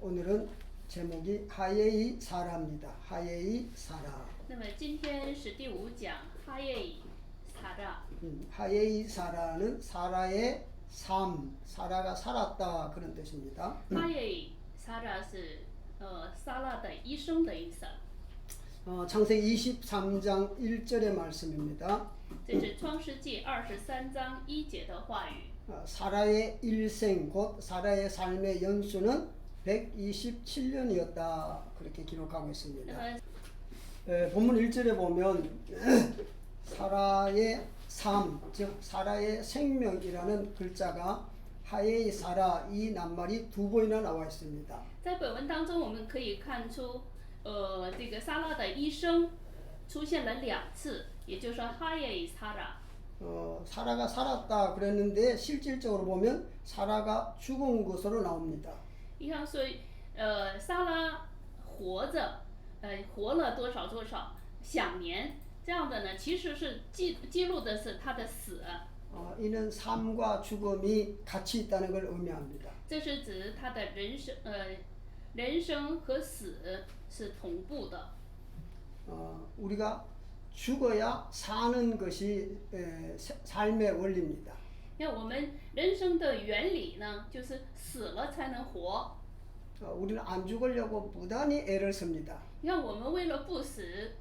오늘은 제목이 하예이 사라입니다. 하예이 사라. 那么今天是第5讲哈耶以撒拉。 하예이 사라는 사라의 삶, 사라가 살았다 그런 뜻입니다. 哈耶以撒拉是撒拉的一生的意思。 창세기 23장 1절의 말씀입니다. 这是创世纪23章1节的话语。 사라의 일생 곧 사라의 삶의 연수는 127년이었다 그렇게 기록하고 있습니다. 那么 본문 1절에 보면 사라의 삶, 즉 사라의 생명이라는 글자가 하예이 사라 이 낱말이 두 번이나 나와 있습니다. 在本文当中，我们可以看出，这个撒拉的一生出现了2次，也就是说哈耶以撒拉。 사라가 살았다 그랬는데 실질적으로 보면 사라가 죽은 것으로 나옵니다. 你看，所以撒拉活着，活了多少享年，这样的呢，其实是记录的是他的死。 이는 삶과 죽음이 같이 있다는 걸 의미합니다. 这是指他的人生和死是同步的。 우리가 죽어야 사는 것이 삶의 원리입니다. 那我们人生的原理呢，就是死了才能活。 우리는 안 죽으려고 부단히 애를 씁니다. 你看，我们为了不死，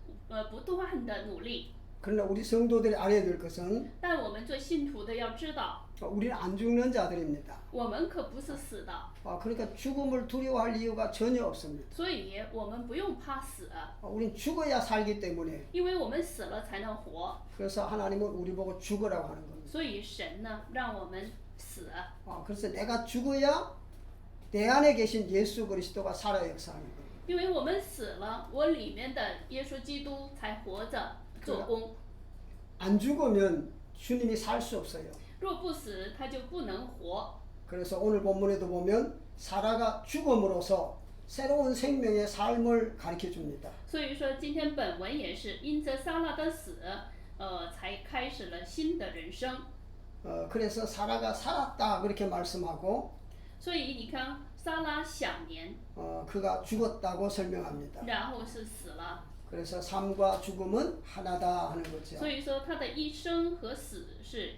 不断的努力。 그러나 우리 성도들이 알아야 될 것은 但我们做信徒的要知道， 우리는 안 죽는 자들입니다. 我们可不是死的， 그러니까 죽음을 두려워할 이유가 전혀 없습니다. 所以我们不用怕死， 우리는 죽어야 살기 때문에 因为我们死了才能活。 그래서 하나님은 우리 보고 죽으라고 하는 겁니다. 所以神呢，让我们死。 그래서 내가 죽어야 내 안에 계신 예수 그리스도가 살아 역사하는 거예요. 因为我们死了，我里面的耶稣基督才活着做工。 안 죽으면 주님이 살 수 없어요. 若不死，他就不能活。 그래서 오늘 본문에도 보면 사라가 죽음으로써 새로운 생명의 삶을 가르쳐 줍니다. 所以说，今天本文也是因着撒拉的死，才开始了新的人生。 그래서 사라가 살았다 그렇게 말씀하고 所以你看，撒拉享年， 그가 죽었다고 설명합니다. 然后是死了。 그래서 삶과 죽음은 하나다 하는 거죠. 所以说，他的一生和死是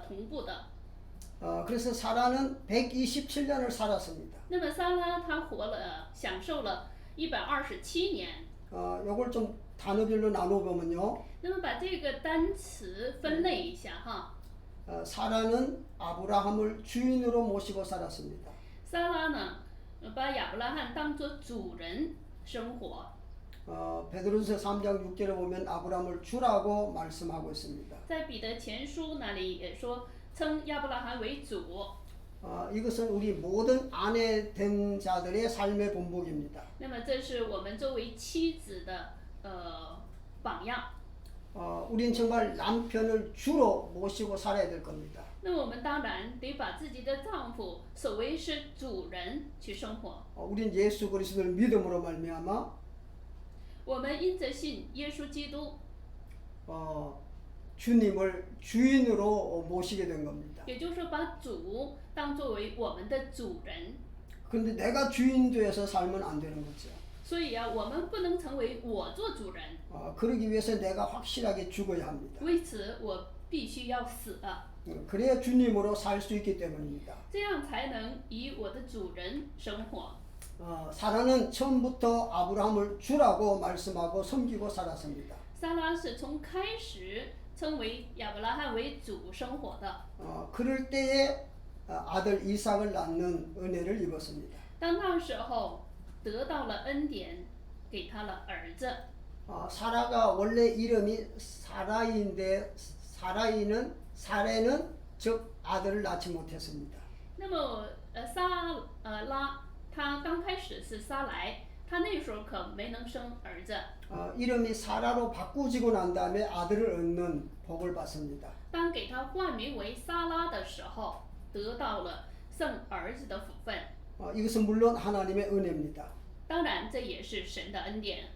同步的。 그래서 사라는 127년을 살았습니다. 那么撒拉他活了，享受了127年。 요걸 좀 단어별로 나눠보면요. 那么把这个单词分类一下哈。 사라는 아브라함을 주인으로 모시고 살았습니다. 撒拉呢，把亚伯拉罕当作主人生活。 베드로전서 3장 6절에 보면 아브라함을 주라고 말씀하고 있습니다. 在彼得前书那里也说，称亚伯拉罕为主。 이것은 우리 모든 아내 된 자들의 삶의 본보기입니다. 那么这是我们作为妻子的榜样。 우리는 정말 남편을 주로 모시고 살아야 될 겁니다. 那么我们当然得把自己的丈夫视为是主人去生活。 우리는 예수 그리스도를 믿음으로 말미암아 我们因着信耶稣基督， 주님을 주인으로 모시게 된 겁니다. 也就是说把主当作为我们的主人。 그런데 내가 주인 되어서 살면 안 되는 거죠. 所以啊，我们不能成为我做主人， 그러기 위해서 내가 확실하게 죽어야 합니다. 为此我必须要死， 그래야 주님으로 살 수 있기 때문입니다. 这样才能以我的主人生活。 사라는 처음부터 아브라함을 주라고 말씀하고 섬기고 살았습니다. 撒拉是从开始称为亚伯拉罕为主生活的。 그럴 때에 아들 이삭을 낳는 은혜를 입었습니다. 当那时候得到了恩典，给他了儿子。 사라가 원래 이름이 사라이인데 사레는 즉 아들을 낳지 못했습니다. 那么撒拉他刚开始是撒来，他那时候可没能生儿子。 이름이 사라로 바꾸지고 난 다음에 아들을 얻는 복을 받습니다. 当给他换名为撒拉的时候，得到了生儿子的福分。 이것은 물론 하나님의 은혜입니다. 当然，这也是神的恩典。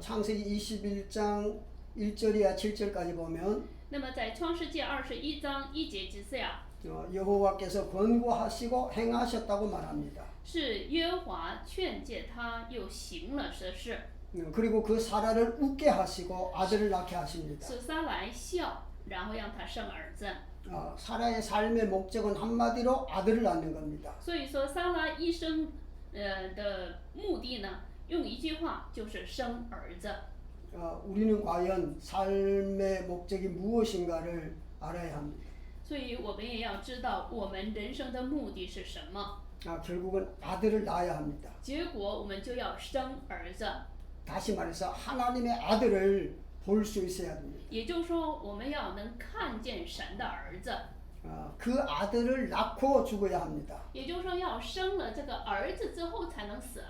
창세기 21장 1절이야 7절까지 보면 那么在创世纪21章1节之下， 여호와께서 권고하시고 행하셨다고 말합니다. 是耶和华劝诫他，又行了这事， 그리고 그 사라를 웃게 하시고 아들을 낳게 하십니다. 使撒来笑，然后让他生儿子。 사라의 삶의 목적은 한마디로 아들을 낳는 겁니다. 所以说，撒拉一生的目的呢，用一句话就是生儿子。 우리는 과연 삶의 목적이 무엇인가를 알아야 합니다. 所以我们也要知道我们人生的目的是什么。 결국은 아들을 낳아야 합니다. 结果我们就要生儿子， 다시 말해서 하나님의 아들을 볼 수 있어야 됩니다. 也就是说，我们要能看见神的儿子， 그 아들을 낳고 죽어야 합니다. 也就是说，要生了这个儿子之后才能死。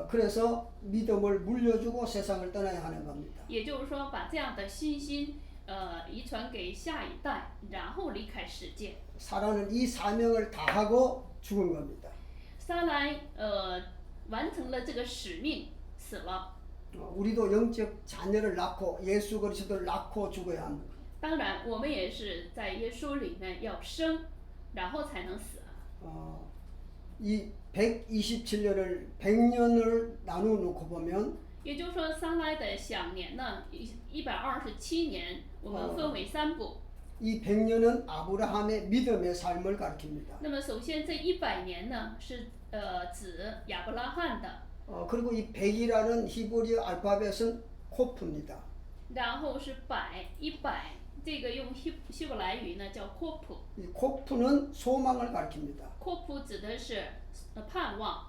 그래서 믿음을 물려주고 세상을 떠나야 하는 겁니다. 也就是说，把这样的信心遗传给下一代，然后离开世界。 사라는 이 사명을 다하고 죽은 겁니다. 撒来完成了这个使命，死了。 우리도 영적 자녀를 낳고 예수 그리스도를 낳고 죽어야 합니다. 当然，我们也是在耶稣里面要生，然后才能死。 이 127년을 100년을 나누어 놓고 보면 也就是说，撒来的享年呢，127年，我们分为3部。 이 100년은 아브라함의 믿음의 삶을 가리킵니다. 那么，首先这100年呢，是指亚伯拉罕的， 그리고 이 100이라는 히브리 알파벳은 코프입니다. 然后是100，这个用希伯来语呢叫코프， 이 코프는 소망을 가리킵니다. 코프指的是盼望，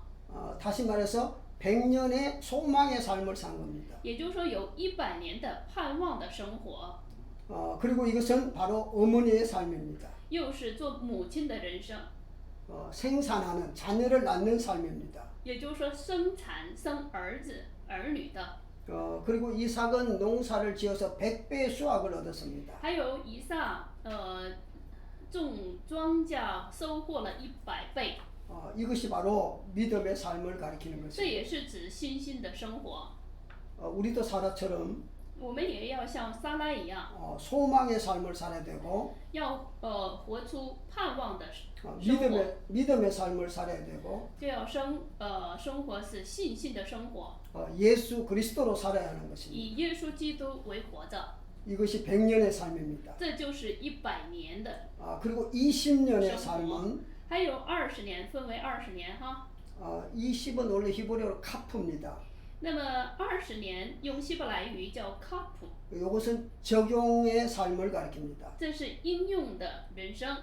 다시 말해서 100년의 소망의 삶을 산 겁니다. 也就是说有100年的盼望的生活， 그리고 이것은 바로 어머니의 삶입니다. 又是做母亲的人生， 생산하는 자녀를 낳는 삶입니다. 也就是说生产生儿子儿女的。 그리고 이삭은 농사를 지어서 100배의 수확을 얻었습니다. 还有以撒种庄稼收获了100倍， 이것이 바로 믿음의 삶을 가리키는 这 것입니다. 也是指信心的生活。 우리도 사라처럼 我们也要像撒拉一样， 소망의 삶을 살아야 되고 要活出盼望的生活， 믿음의 삶을 살아야 되고 就要生活是信心的生活， 예수 그리스도로 살아야 하는 것입니다. 以耶稣基督为活着， 이것이 100년의 삶입니다. 这就是100年的。 그리고 20년의 삶은 还有20年，分为20年哈。 20은 원래 히브리어로 카프입니다. 那么20年用希伯来语叫卡普， 이것은 적용의 삶을 가리킵니다. 这是应用的人生，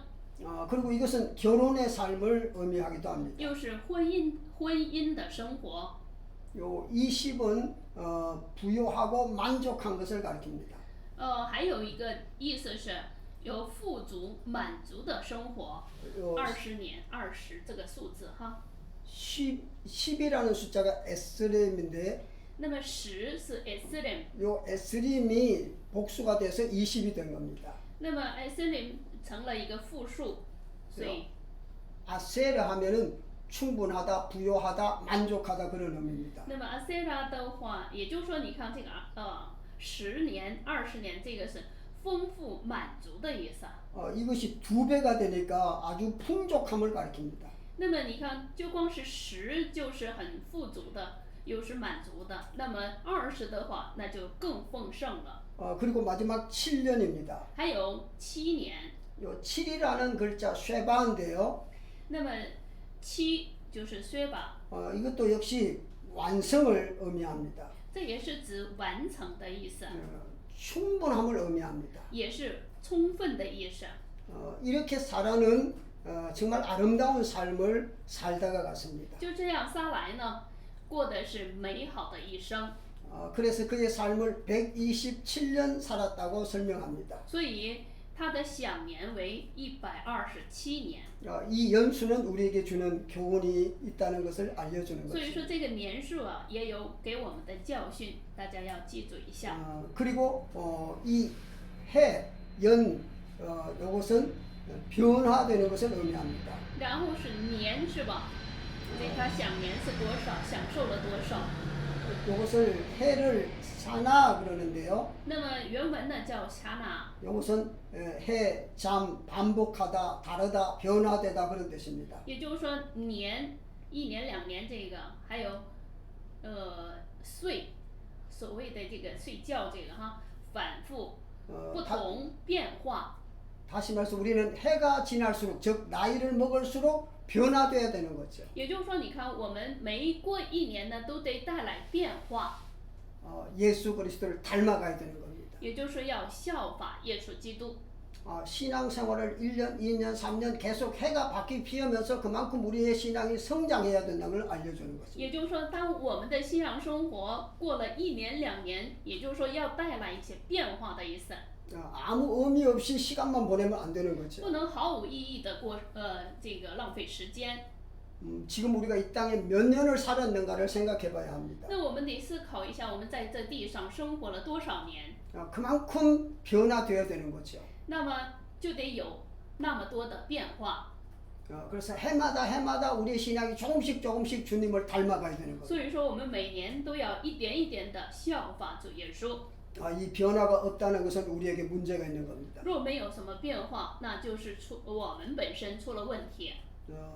그리고 이것은 결혼의 삶을 의미하기도 합니다. 又是婚姻的生活。 요 20은 부유하고 만족한 것을 가리킵니다. 还有一个意思是有富足满足的生活。20年，20这个数字哈。 10이라는 숫자가 에스렘인데 那么10是 에스렘， 요 에스림이 복수가 돼서 20이 된 겁니다. 那么 에스렘成了一个复数，所以 아세르 하면은 충분하다, 부유하다, 만족하다 그런 의미입니다. 那么阿塞拉的话，也就是说，你看这个10年、20年，这个是丰富满足的意思。 이것이 2배가 되니까 아주 풍족함을 가리킵니다. 那么你看，就光是10就是很富足的，又是满足的。那么20的话，那就更丰盛了。 그리고 마지막 7년입니다. 还有7年， 요 7이라는 글자 쉐바인데요. 那么7就是薛吧， 이것도 역시 완성을 의미합니다. 这也是指完成的意思， 충분함을 의미합니다. 也是充分的意思。 이렇게 사라는 정말 아름다운 삶을 살다가 갔습니다. 就这样，撒来呢，过的是美好的一生。 그래서 그의 삶을 127년 살았다고 설명합니다. 所以他的享年为127年。 이 연수는 우리에게 주는 교훈이 있다는 것을 알려주는 所以说 것입니다. 这个年数啊，也有给我们的教训，大家要记住一下。 그리고 이 해, 연, 이것은 변화되는 것을 의미합니다. 然后是年是吧？所以他享年是多少，享受了多少。 이것을 해를 사나 그러는데요. 那么原文呢叫霞拿， 이것은 해, 잠, 반복하다, 다르다, 변화되다 그런 뜻입니다. 也就是说年、一年、两年这个，还有睡，所谓的这个睡觉这个哈，反复、不同、变化。 다시 말해서 우리는 해가 지날수록 즉 나이를 먹을수록 변화돼야 되는 거죠. 也就是说，你看我们每过一年呢，都得带来变化， 예수 그리스도를 닮아가야 되는 겁니다. 也就是要效法耶稣基督。 신앙생활을 1년, 2년, 3년 계속 해가 바뀌 피하면서 그만큼 우리의 신앙이 성장해야 된다는 걸 알려주는 것입니다. 也就是说，当我们的信仰生活过了一年、两年，也就是说要带来一些变化的意思， 아무 의미 없이 시간만 보내면 안 되는 거죠. 不能毫无意义的过这个浪费时间。 지금 우리가 이 땅에 몇 년을 살았는가를 생각해 봐야 합니다. 那我们得思考一下，我们在这地上生活了多少年， 그만큼 변화되어야 되는 거죠. 那么就得有那么多的变化。 그래서 해마다 우리의 신앙이 조금씩 주님을 닮아가야 되는 거죠. 所以说，我们每年都要一点一点的效法主耶稣。 이 변화가 없다는 것은 우리에게 문제가 있는 겁니다. 若没有什么变化，那就是我们本身出了问题。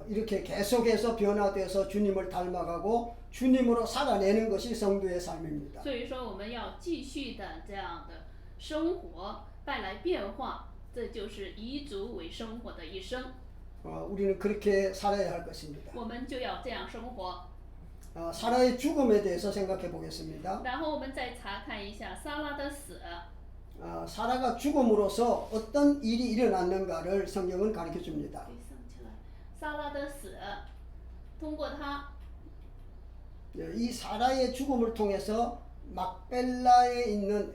이렇게 계속해서 변화돼서 주님을 닮아가고 주님으로 살아내는 것이 성도의 삶입니다. 所以说，我们要继续的这样的生活，带来变化，这就是以主为生活的一生。 우리는 그렇게 살아야 할 것입니다. 我们就要这样生活。 사라의 죽음에 대해서 생각해 보겠습니다. 然后我们再查看一下撒拉的死。 사라가 죽음으로써 어떤 일이 일어났는가를 성경은 가르쳐 줍니다. 撒拉的死，通过他， 이 사라의 죽음을 통해서 막벨라에 있는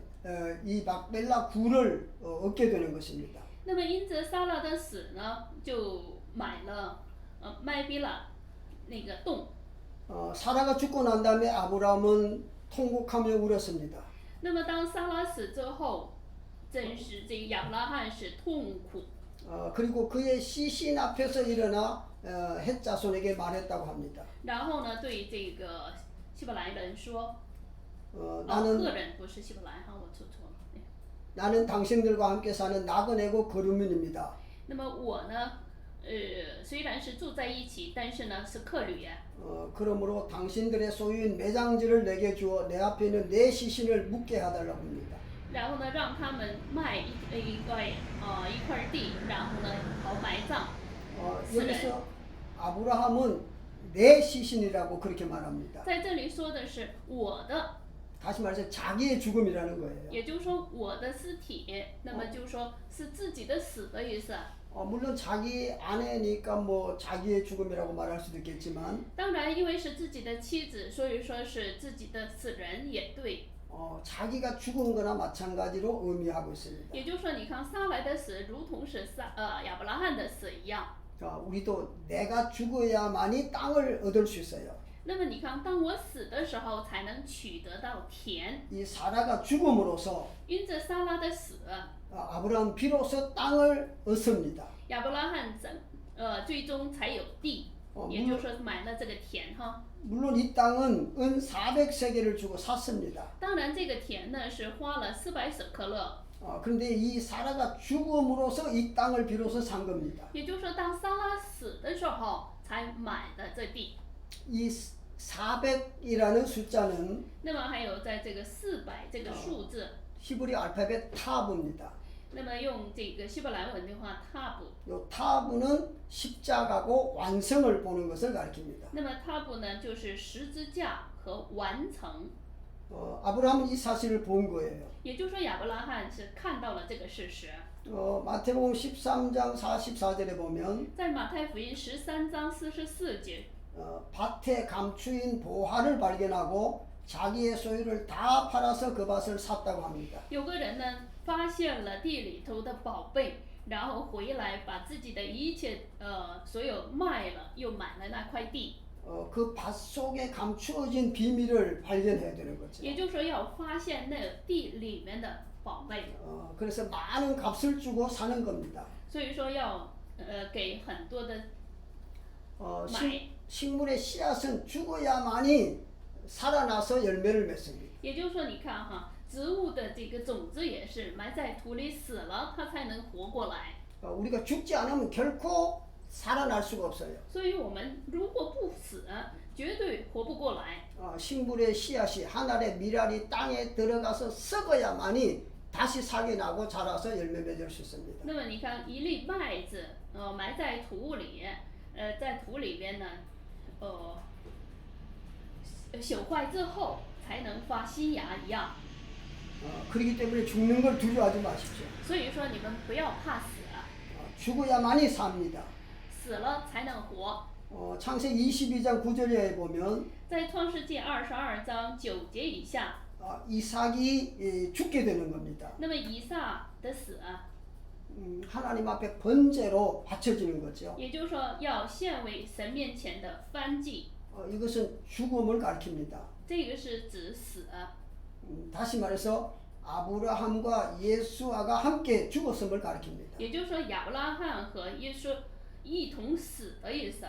이 막벨라 굴을 얻게 되는 것입니다. 那么因着撒拉的死呢，就买了麦比拉那个洞。 사라가 죽고 난 다음에 아브라함은 통곡하며 울었습니다. 那么当撒拉死之后，正是这个亚伯拉罕是痛苦。 그리고 그의 시신 앞에서 일어나 헷 자손에게 말했다고 합니다. 然后呢，对这个希伯来人说，赫 나는 人不是希伯来哈，我出错了。 나는 당신들과 함께 사는 나그네고 거류민입니다. 那么我呢，虽然是住在一起，但是呢是客旅。 그러므로 당신들의 소유인 매장지를 내게 주어 내 앞에 있는 내 시신을 묻게 하달라고 합니다. 然后呢，让他们卖一块地，然后呢好埋葬。 여기서 아브라함은 내 시신이라고 그렇게 말합니다. 在这里说的是我的， 다시 말해서 자기의 죽음이라는 거예요. 也就是说我的尸体，那么就是说是自己的死的意思。 물론 자기 아내니까 뭐 자기의 죽음이라고 말할 수도 있겠지만 当然，因为是自己的妻子，所以说是自己的死人也对。 자기가 죽은 거나 마찬가지로 의미하고 있습니다. 也就是说，你看撒来的死，如同是亚伯拉罕的死一样。 우리도 내가 죽어야만이 땅을 얻을 수 있어요. 那么你看，当我死的时候，才能取得到田。 이 사라가 죽음으로써 因着撒拉的死， 아브라함 비로소 땅을 얻습니다. 亚伯拉罕最终才有地，也就是说买了这个田哈。 물론 이 땅은 은 400세겔을 주고 샀습니다. 当然，这个田呢是花了400舍克勒。 그런데 이 사라가 죽음으로써 이 땅을 비로소 산 겁니다. 也就是说，当撒拉死的时候才买的这地。 이 400이라는 숫자는 那么还有在这个400这个数字， 히브리 알파벳 타브입니다. 那么用这个希伯来文的话，塔布。 요 타브는 십자가고 완성을 보는 것을 가리킵니다. 那么塔布呢，就是十字架和完成。 아브라함은 이 사실을 본 거예요. 也就是说，亚伯拉罕是看到了这个事实。 마태복음 13장 44절에 보면 在马太福音13章44节， 밭에 감추인 보화를 발견하고 자기의 소유를 다 팔아서 그 밭을 샀다고 합니다. 有个人呢发现了地里头的宝贝，然后回来把自己的一切所有卖了，又买了那块地。 그 밭 속에 감추어진 비밀을 발견해야 되는 거죠. 也就是说，要发现那地里面的宝贝。 그래서 많은 값을 주고 사는 겁니다. 所以说要给很多的买。 식물의 씨앗은 죽어야만이 살아나서 열매를 맺습니다. 也就是说，你看哈，植物的这个种子也是埋在土里死了，它才能活过来。 우리가 죽지 않으면 결코 살아날 수가 없어요. 所以我们如果不死，绝对活不过来。 식물의 씨앗이 하늘의 미랄이 땅에 들어가서 썩어야만이 다시 살게 나고 자라서 열매 맺을 수 있습니다. 那么你看，一粒麦子，埋在土里，在土里边呢，朽坏之后才能发新芽一样。 그렇기 때문에 죽는 걸 두려워하지 마십시오. 所以说，你们不要怕死， 죽어야만이 삽니다. 死了才能活。 창세기 22장 9절에 보면 在创世纪22章9节以下， 이삭이 죽게 되는 겁니다. 那么以撒的死， 하나님 앞에 번제로 바쳐지는 거죠. 也就是说要献为神面前的燔祭， 이것은 죽음을 가리킵니다. 这个是指死。 다시 말해서 아브라함과 예수아가 함께 죽었음을 가리킵니다. 也就是说亚伯拉罕和耶稣一同死的意思。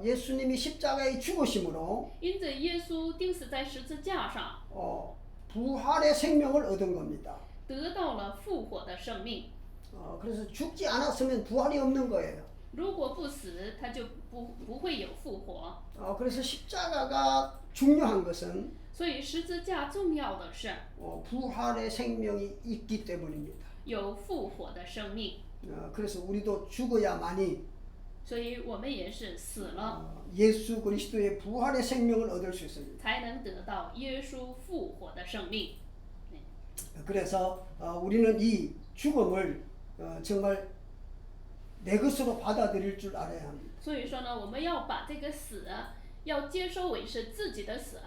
예수님이 십자가에 죽으심으로 因着耶稣钉死在十字架上， 부활의 생명을 얻은 겁니다. 得到了复活的生命。 그래서 죽지 않았으면 부활이 없는 거예요. 如果不死，他就不会有复活。 그래서 십자가가 중요한 것은 所以十字架重要的是 부활의 생명이 있기 때문입니다. 有复活的生命， 그래서 우리도 죽어야만이 所以我们也是死了， 예수 그리스도의 부활의 생명을 얻을 수 있습니다. 才能得到耶稣复活的生命。 그래서 우리는 이 죽음을 정말 내 것으로 받아들일 줄 알아야 합니다. 所以说呢，我们要把这个死要接收为是自己的死。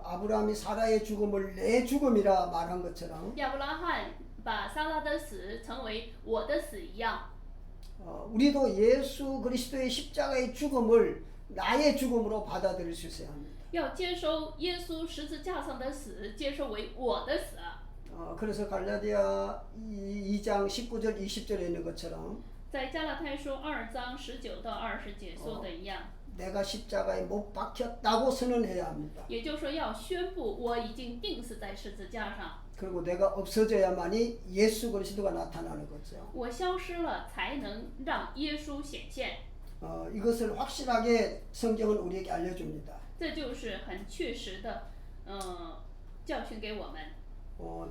아브라함이 사라의 죽음을 내 죽음이라 말한 것처럼 亚伯拉罕把撒拉的死成为我的死一样， 우리도 예수 그리스도의 십자가의 죽음을 나의 죽음으로 받아들일 수 있어야 합니다. 要接收耶稣十字架上的死，接收为我的死。 그래서 갈라디아 2장 19절 20절에 있는 것처럼 在加拉太书2章19到20节说的一样， 내가 십자가에 못 박혔다고 선언해야 합니다. 也就是说要宣布我已经钉死在十字架上， 그리고 내가 없어져야만이 예수 그리스도가 나타나는 거죠. 我消失了才能让耶稣显现。 이것을 확실하게 성경은 우리에게 알려줍니다. 这就是很确实的，教训给我们。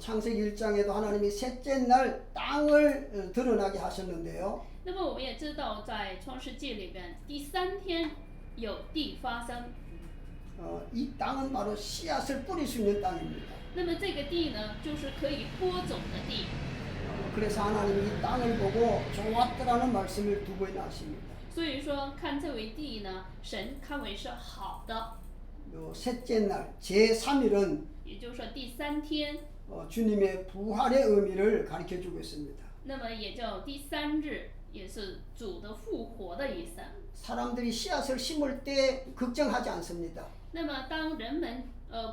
창세기 1장에도 하나님이 셋째 날 땅을 드러나게 하셨는데요. 那么我们也知道，在创世纪里边，第3天有地发生。 이 땅은 바로 씨앗을 뿌릴 수 있는 땅입니다. 那么这个地呢，就是可以播种的地。 그래서 하나님이 이 땅을 보고 좋았더라는 말씀을 두 번이나 하십니다. 所以说，看这为地呢，神看为是好的。 셋째 날 제3일은 也就是说，第3天， 주님의 부활의 의미를 가르쳐주고 있습니다. 那么也叫第3日，也是主的复活的意思。 사람들이 씨앗을 심을 때 걱정하지 않습니다. 那么当人们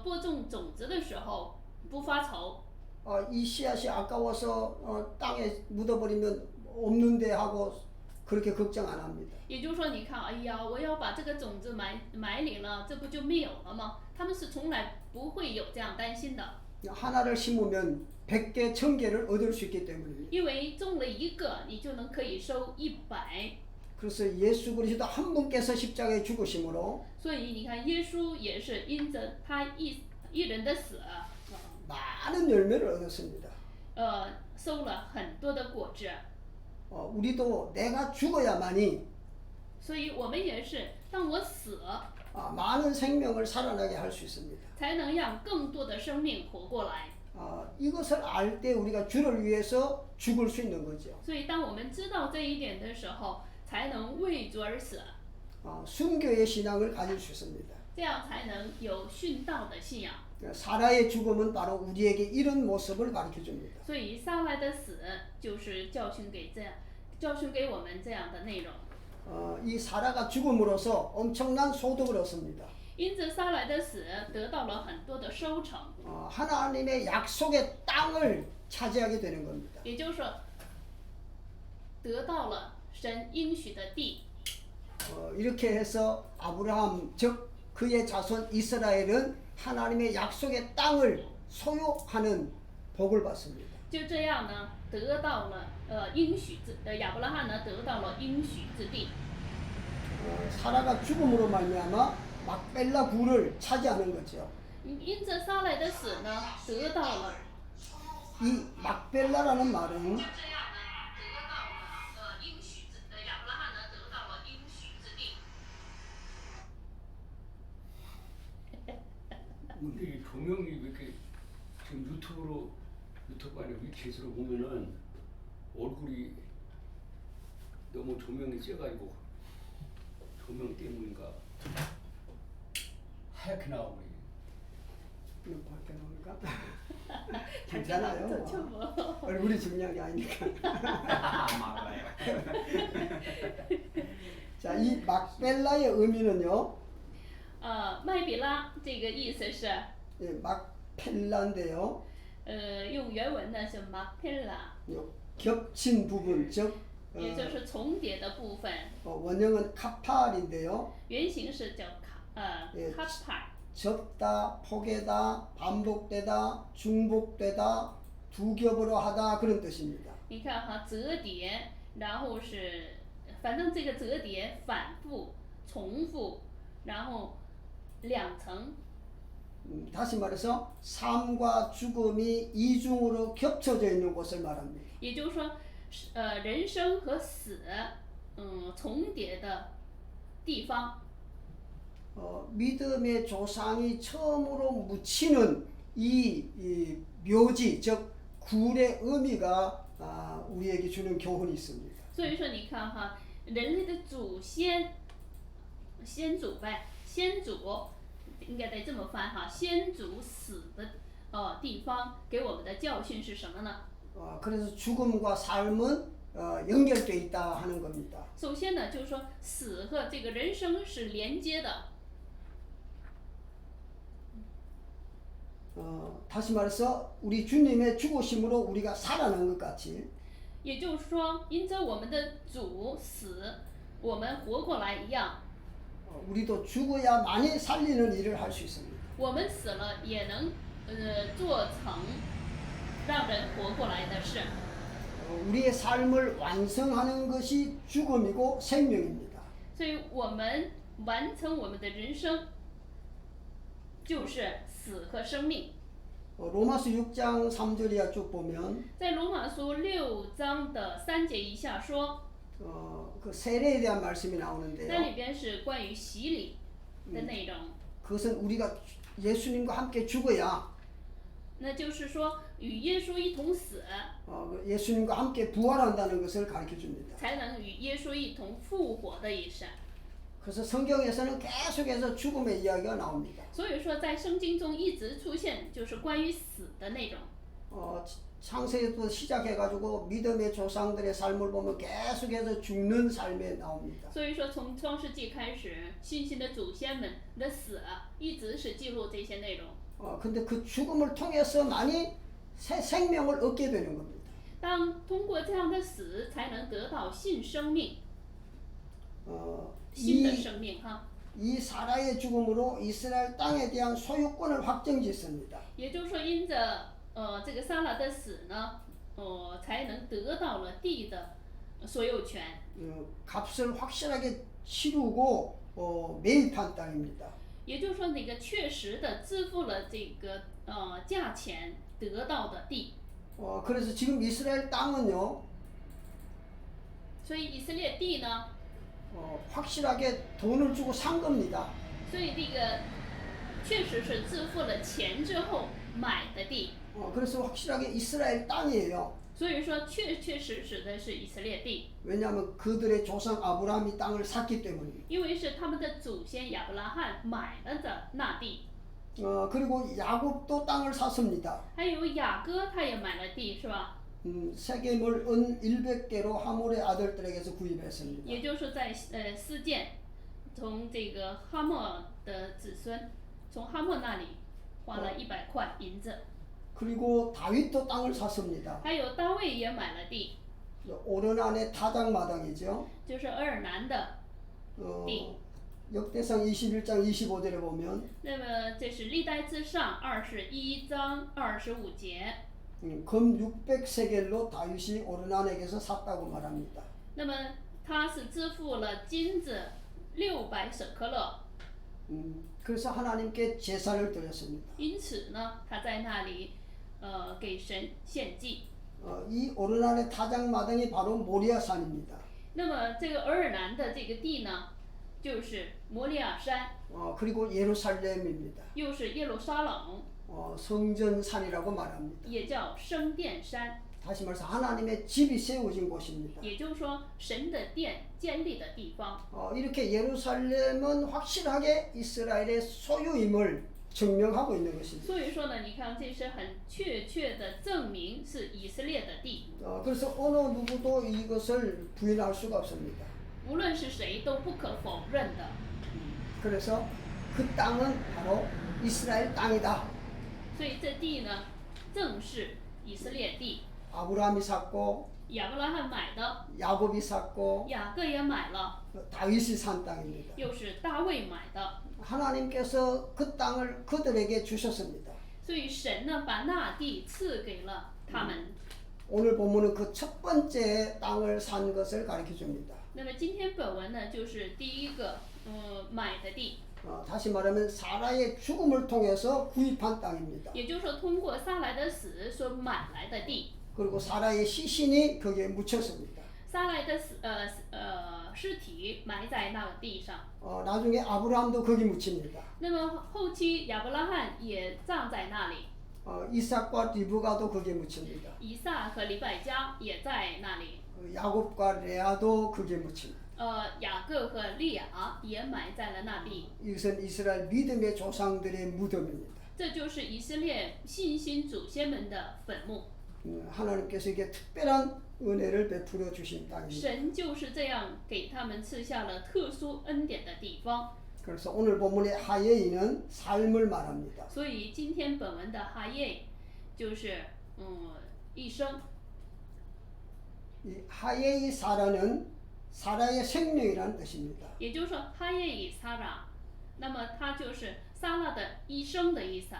播种种子的时候，不发愁， 이 씨앗이 아까워서 땅에 묻어버리면 없는데 하고 그렇게 걱정 안 합니다. 也就是说，你看，哎呀，我要把这个种子埋里了，这不就没有了吗？他们是从来不会有这样担心的， 하나를 심으면 100개, 1000개를 얻을 수 있기 때문입니다. 因为种了一个，你就可以收100。 그래서 예수 그리스도 한 분께서 십자가에 죽으심으로 所以你看，耶稣也是因着他一人的死， 많은 열매를 얻었습니다. 收了很多的果子。 우리도 내가 죽어야만이 所以我们也是，当我死了， 많은 생명을 살아나게 할 수 있습니다. 才能让更多的生命活过来。 이것을 알 때 우리가 주를 위해서 죽을 수 있는 거죠. 所以当我们知道这一点的时候，才能为主而死， 순교의 신앙을 가질 수 있습니다. 这样才能有殉道的信仰。 사라의 죽음은 바로 우리에게 이런 모습을 가르쳐 줍니다. 所以撒拉的死就是教训给我们这样的内容。 이 사라가 죽음으로써 엄청난 소득을 얻습니다. 因着撒拉的死得到了很多的收成， 하나님의 약속의 땅을 차지하게 되는 겁니다. 也就是说，得到了神应许的地。 이렇게 해서 아브라함 즉 그의 자손 이스라엘은 하나님의 약속의 땅을 소유하는 복을 받습니다. 就这样呢，得到了应许亚伯拉罕呢得到了应许之地。 사라가 죽음으로 말미암아 막벨라 굴을 차지하는 거죠. 因着撒来的死呢，得到了 이 막벨라라는 말은 这样呢，得到了应许亚伯拉罕呢得到了应许之地。 근데 이 조명이 왜 이렇게 지금 유튜브 아니라 위키에서 보면은 얼굴이 너무 조명이 쬐가지고 조명 때문인가 하얗게 나오고 이거 밖에 나오니까 看见了 괜찮아요. 就不 얼굴이 중요한 게 아니니까. 막아요. 자, 이 막벨라의 의미는요. 麦比拉这个意思是 예, 막펠라인데요. 用原文呢是 makpela， 요 겹친 부분, 즉 也就是重叠的部分， 원형은 카팔인데요. 原型是叫예 kapar， 접다, 포개다, 반복되다, 중복되다, 두 겹으로 하다 그런 뜻입니다. 你看哈，折叠，然后是，反正这个折叠反复、重复，然后两层， 다시 말해서 삶과 죽음이 이중으로 겹쳐져 있는 곳을 말합니다. 也就是说，人生和死，重叠的地方。 믿음의 조상이 처음으로 묻히는 이 묘지, 즉 굴의 의미가 우리에게 주는 교훈이 있습니다. 所以说，你看哈，人类的祖先，先祖呗，先祖应该得这么翻哈，先祖死的地方给我们的教训是什么呢？ 그래서 죽음과 삶은 연결돼 있다 하는 겁니다. 首先呢，就是说死和这个人生是连接的。 다시 말해서 우리 주님의 죽으심으로 우리가 살아난 것 같이 也就是说，因着我们的主死，我们活过来一样， 우리도 죽어야만이 살리는 일을 할 수 있습니다. 我们死了也能做成让人活过来的事。 우리의 삶을 완성하는 것이 죽음이고 생명입니다. 所以我们完成我们的人生，就是死和生命。 로마서 6장 3절 이하 쭉 보면 在罗马书6章的3节以下说， 그 세례에 대한 말씀이 那 나오는데요. 里边是关于洗礼的内容。 그것은 우리가 예수님과 함께 죽어야 那就是说，与耶稣一同死， 예수님과 함께 부활한다는 것을 가르쳐 줍니다. 才能与耶稣一同复活的意思。 그래서 성경에서는 계속해서 죽음의 이야기가 나옵니다. 所以说，在圣经中一直出现就是关于死的内容。 창세기부터 시작해가지고 믿음의 조상들의 삶을 보면 계속해서 죽는 삶에 나옵니다. 所以说，从创世纪开始，信心的祖先们的死一直是记录这些内容。 근데 그 죽음을 통해서만이 새 생명을 얻게 되는 겁니다. 当通过这样的死，才能得到新生命，新的生命哈。 이 사라의 죽음으로 이스라엘 땅에 대한 소유권을 확정짓습니다. 也就是说，因着这个撒拉的死呢，才能得到了地的所有权。 값을 확실하게 치르고 매입한 땅입니다. 也就是说，那个确实的支付了这个价钱得到的地。 그래서 지금 이스라엘 땅은요, 所以以色列地呢， 확실하게 돈을 주고 산 겁니다. 所以这个确实是支付了钱之后买的地。 그래서 확실하게 이스라엘 땅이에요. 所以说，确确实实的是以色列地， 왜냐하면 그들의 조상 아브라함이 땅을 샀기 때문입니다. 因为是他们的祖先亚伯拉罕买了的那地。 그리고 야곱도 땅을 샀습니다. 还有雅各他也买了地，是吧？ 세겜을 은 100개로 하몰의 아들들에게서 구입했습니다. 也就是在四件，从这个哈莫的子孙，从哈莫那里花了100块银子。 그리고 다윗도 땅을 샀습니다. 还有大卫也买了地， 오르난의 타작마당이죠. 就是鄂尔南的 어, 地。 역대상 21장 25절에 보면 那么这是历代志上21章25节。 금 600세겔로 다윗이 오르난에게서 샀다고 말합니다. 那么他是支付了金子600舍克勒， 그래서 하나님께 제사를 드렸습니다. 因此呢，他在那里给神献祭。 이 오르난의 타작마당이 바로 모리아산입니다. 那么这个俄尔兰的这个地呢，就是摩利亚山， 그리고 예루살렘입니다. 又是耶路撒冷， 성전산이라고 말합니다. 也叫圣殿山。 다시 말해서 하나님의 집이 세워진 곳입니다. 也就是说，神的殿建立的地方。 이렇게 예루살렘은 확실하게 이스라엘의 소유임을 증명하고 있는 것입니다. 所以说呢，你看这是很确切的证明是以色列的地， 그래서 어느 누구도 이것을 부인할 수가 없습니다. 无论是谁都不可否认的。 그래서 그 땅은 바로 이스라엘 땅이다. 所以这地呢，正是以色列地。 아브라함이 샀고 亚伯拉罕买的， 야곱이 샀고 雅各也买了， 다윗이 산 땅입니다. 又是大卫买的。 하나님께서 그 땅을 그들에게 주셨습니다. 所以神呢，把那地赐给了他们。 오늘 본문은 그 첫 번째 땅을 산 것을 가르쳐 줍니다. 那么今天本文呢，就是第一个买的地， 다시 말하면 사라의 죽음을 통해서 구입한 땅입니다. 也就是说通过撒来的死所买来的地。 그리고 사라의 시신이 거기에 묻혔습니다. 撒来的尸体埋在那个地上。 나중에 아브라함도 거기 묻힙니다. 那么后期亚伯拉罕也葬在那里， 이삭과 리브가도 거기에 묻힙니다. 以撒和利百加也在那里， 야곱과 레아도 거기에 묻힙니다. 雅各和利亚也埋在了那地。 이것은 이스라엘 믿음의 조상들의 무덤입니다. 这就是以色列信心祖先们的坟墓。 하나님께서 이게 특별한 은혜를 베풀어 주신 땅입니다. 神就是这样给他们赐下了特殊恩典的地方。 그래서 오늘 본문의 하예인은 삶을 말합니다. 所以今天本文的哈耶就是一生。 이 하예이 사라는 사라의 생명이라는 뜻입니다. 也就是说哈耶以撒拉，那么它就是撒拉的一生的意思。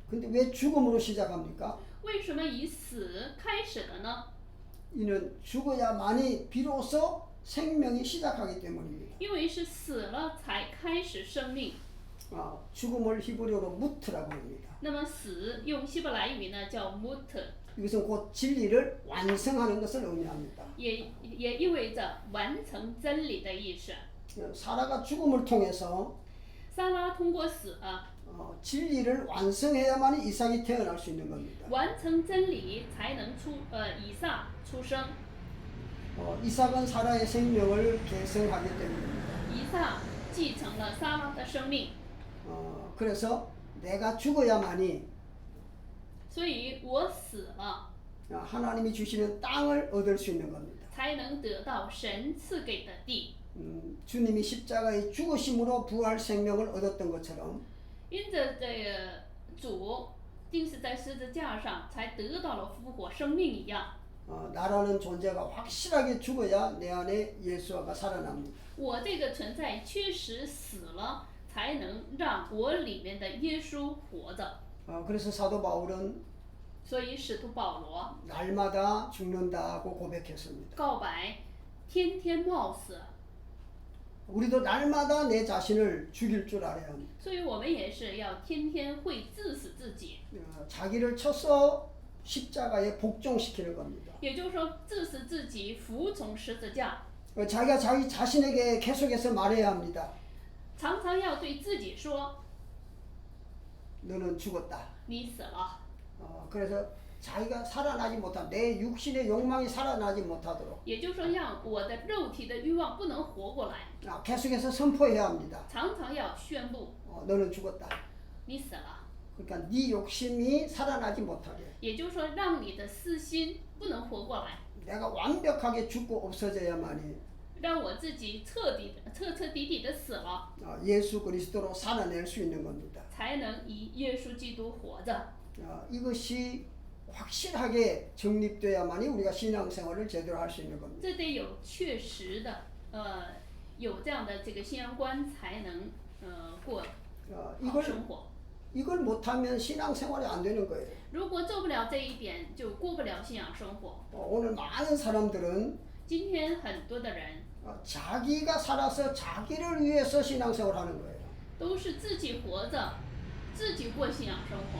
근데 왜 죽음으로 시작합니까? 为什么以死开始的呢？ 이는 죽어야만이 비로소 생명이 시작하기 때문입니다. 因为是死了才开始生命。 죽음을 히브리어로 무트라고 합니다. 那么死用希伯来语呢叫 mut， 이것은 곧 진리를 완성하는 것을 의미합니다. 也意味着完成真理的意思。 사라가 죽음을 통해서 撒拉通过死진리를 완성해야만이 이삭이 태어날 수 있는 겁니다. 完成真理，才能以撒出生。 이삭은 사라의 생명을 계승하기 때문입니다. 以撒继承了撒拉的生命， 그래서 내가 죽어야만이 所以我死了， 하나님이 주시는 땅을 얻을 수 있는 겁니다. 才能得到神赐给的地。 주님이 십자가의 죽으심으로 부활 생명을 얻었던 것처럼 因着这个主定是在十字架上才得到了复活生命一样， 나라는 존재가 확실하게 죽어야 내 안에 예수가 살아납니다. 我这个存在确实死了，才能让我里面的耶稣活着。 그래서 사도 바울은 所以使徒保罗 날마다 죽는다고 고백했습니다. 告白，天天冒死。 우리도 날마다 내 자신을 죽일 줄 알아야 합니다. 所以我们也是要天天会致死自己， 자기를 쳐서 십자가에 복종시키는 겁니다. 也就是说致死自己，服从十字架。 자기가 자기 자신에게 계속해서 말해야 합니다. 常常要对自己说 너는 죽었다. 你死了， 그래서 자기가 살아나지 못한 내 육신의 욕망이 살아나지 못하도록 也就是说让我的肉体的欲望不能活过来， 계속해서 선포해야 합니다. 常常要宣布 너는 죽었다. 你死了， 그러니까 네 욕심이 살아나지 못하게 也就是说让你的私心不能活过来， 내가 완벽하게 죽고 없어져야만이 让我自己彻底底的死了， 예수 그리스도로 살아낼 수 있는 겁니다. 才能以耶稣基督活着。 이것이 확실하게 정립돼야만이 우리가 신앙생활을 제대로 할 수 있는 겁니다. 这得有确实的有这样的这个信仰观，才能过 어, 好生活。 이걸 못하면 신앙생활이 안 되는 거예요. 如果做不了这一点，就过不了信仰生活。 오늘 많은 사람들은 今天很多的人 자기가 살아서 자기를 위해서 신앙생활하는 거예요. 都是自己活着，自己过信仰生活。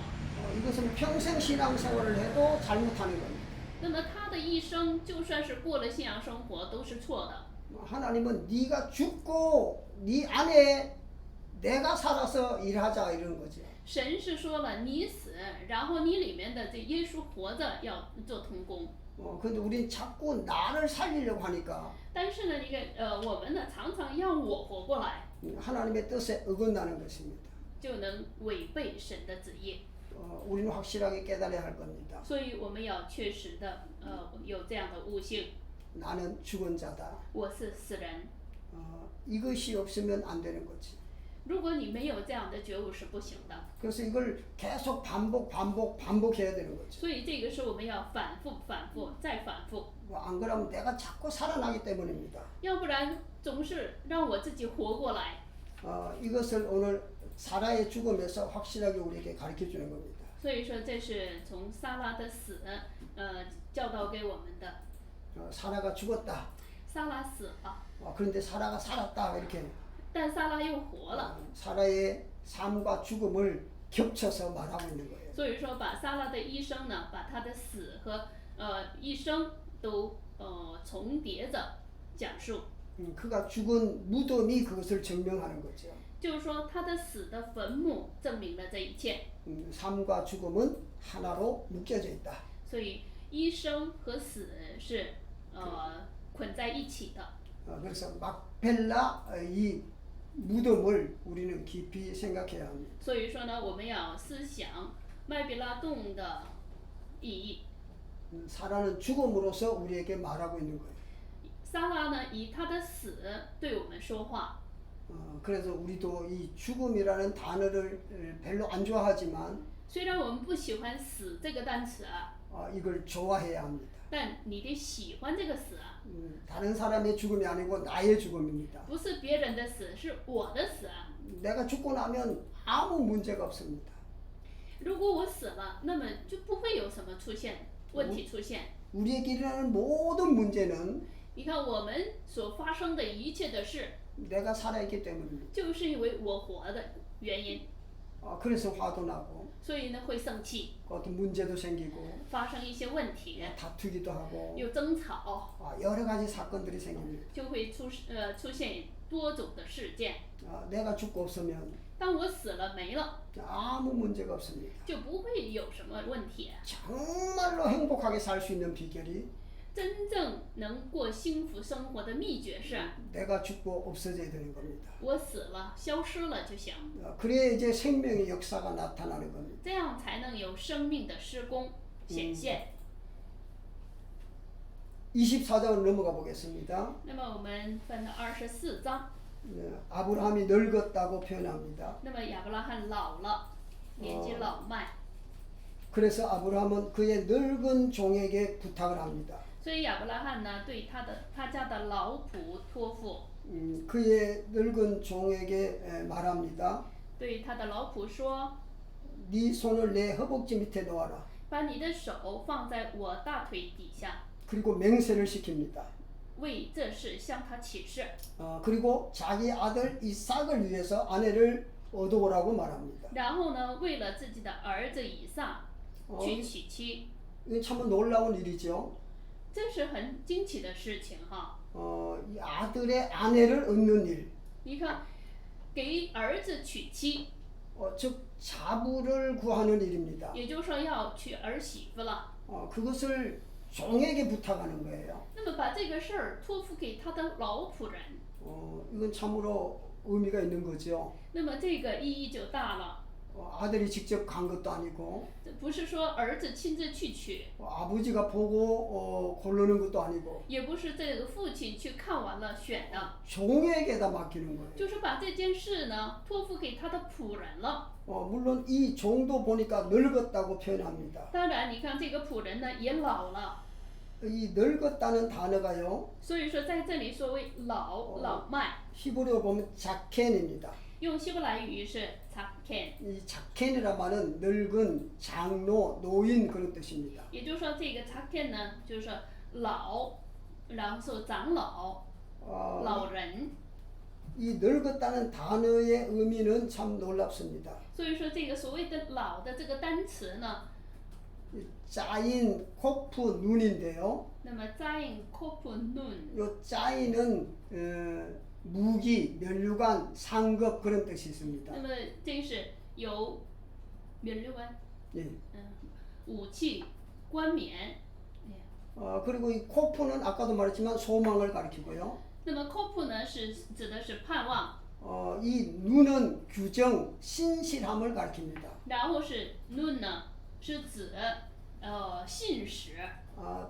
이것은 평생 신앙생활을 해도 잘못하는 겁니다. 那么他的一生，就算是过了信仰生活，都是错的。 하나님은 네가 죽고 네 안에 내가 살아서 일하자 이런 거죠. 神是说了，你死，然后你里面的这耶稣活着要做童工。 근데 우린 자꾸 나를 살리려고 하니까 但是呢，你看，我们呢常常让我活过来， 하나님의 뜻에 어긋나는 것입니다. 就能违背神的旨意。 우리는 확실하게 깨달아야 할 겁니다. 所以我们要确实的，有这样的悟性。 나는 죽은 자다. 我是死人。 이것이 없으면 안 되는 거지. 如果你没有这样的觉悟是不行的。 그래서 이걸 계속 반복해야 되는 거죠. 所以这个是我们要反复、反复再反复， 안 그러면 내가 자꾸 살아나기 때문입니다. 要不然总是让我自己活过来。 이것을 오늘 사라의 죽음에서 확실하게 우리에게 가르쳐 주는 겁니다. 所以说，这是从撒拉的死，教导给我们的。 사라가 죽었다. 撒拉死了， 그런데 사라가 살았다 이렇게 但撒拉又活了。 사라의 삶과 죽음을 겹쳐서 말하고 있는 거예요. 所以说，把撒拉的一生呢，把他的死和一生都重叠着讲述。 그가 죽은 무덤이 그것을 증명하는 거죠. 就是说，他的死的坟墓证明了这一切。 삶과 죽음은 하나로 묶여져 있다. 所以，一生和死是捆在一起的。 그래서 막펠라 이 무덤을 우리는 깊이 생각해야 합니다. 所以说呢，我们要思想麦比拉洞的意义。 사라는 죽음으로써 우리에게 말하고 있는 거예요. 撒拉呢，以他的死对我们说话。 그래서 우리도 이 죽음이라는 단어를 별로 안 좋아하지만 虽然我们不喜欢死这个单词啊， 이걸 좋아해야 합니다. 但你得喜欢这个死啊， 다른 사람의 죽음이 아니고 나의 죽음입니다. 不是别人的死，是我的死啊。 내가 죽고 나면 아무 문제가 없습니다. 如果我死了，那么就不会有什么问题出现。 우리에게 일어나는 모든 문제는 你看，我们所发生的一切的事， 내가 살아있기 때문입니다. 就是因为我活的原因， 그래서 화도 나고 所以呢会生气， 어떤 문제도 생기고 发生一些问题， 다투기도 하고 有争吵， 여러 가지 사건들이 생깁니다. 就会出现多种的事件。 내가 죽고 없으면 当我死了没了， 아무 문제가 없습니다. 就不会有什么问题。 정말로 행복하게 살 수 있는 비결이 真正能过幸福生活的秘诀是， 내가 죽고 없어져야 되는 겁니다. 我死了，消失了就行， 그래야 이제 생명의 역사가 나타나는 겁니다. 这样才能有生命的施工显现。 24장으로 넘어가 보겠습니다. 那么我们翻到24章， 아브라함이 늙었다고 표현합니다. 那么亚伯拉罕老了，年纪老迈， 그래서 아브라함은 그의 늙은 종에게 부탁을 합니다. 所以亚伯拉罕呢对他家的老仆托付， 그의 늙은 종에게 말합니다. 对他的老仆说， 네 손을 내 허벅지 밑에 놓아라. 把你的手放在我大腿底下， 그리고 맹세를 시킵니다. 为这事向他起誓。 그리고 자기 아들 이삭을 위해서 아내를 얻어오라고 말합니다. 然后呢，为了自己的儿子以撒去娶妻， 이건 참 놀라운 일이죠. 这是很惊奇的事情哈。 이 아들의 아내를 얻는 일, 你看，给儿子娶妻， 즉 자부를 구하는 일입니다. 也就是说要娶儿媳妇了。 그것을 종에게 부탁하는 거예요. 那么把这个事儿托付给他的老仆人， 이건 참으로 의미가 있는 거죠. 那么这个意义就大了。 아들이 직접 간 것도 아니고 这不是说儿子亲自去娶， 아버지가 보고 고르는 것도 아니고 也不是这个父亲去看完了选的， 종에게다 맡기는 거예요. 就是把这件事呢托付给他的仆人了。 물론 이 종도 보니까 늙었다고 표현합니다. 当然，你看这个仆人呢也老了， 이 늙었다는 단어가요. 所以说在这里说为老老迈， 히브리어 보면 자켄입니다. 用希伯来语是 zaken， 이 자켄이란 말은 늙은 장로 노인 그런 뜻입니다. 也就是说这个 zaken 呢，就是说老，然后说长老、 어, 老人。 이 늙었다는 단어의 의미는 참 놀랍습니다. 所以说这个所谓的老的这个单词呢， 이 짜인 코프 눈인데요. 那么 zain kop nun， 요 짜인은 무기, 면류관, 상급 그런 뜻이 있습니다. 那么这个是有冕六官， 예. 武器、冠冕。 그리고 이 코프는 아까도 말했지만 소망을 가리키고요. 那么 kop 呢是指的是盼望， 이 눈은 규정, 신실함을 가리킵니다. 然后是 nun 呢是指信实、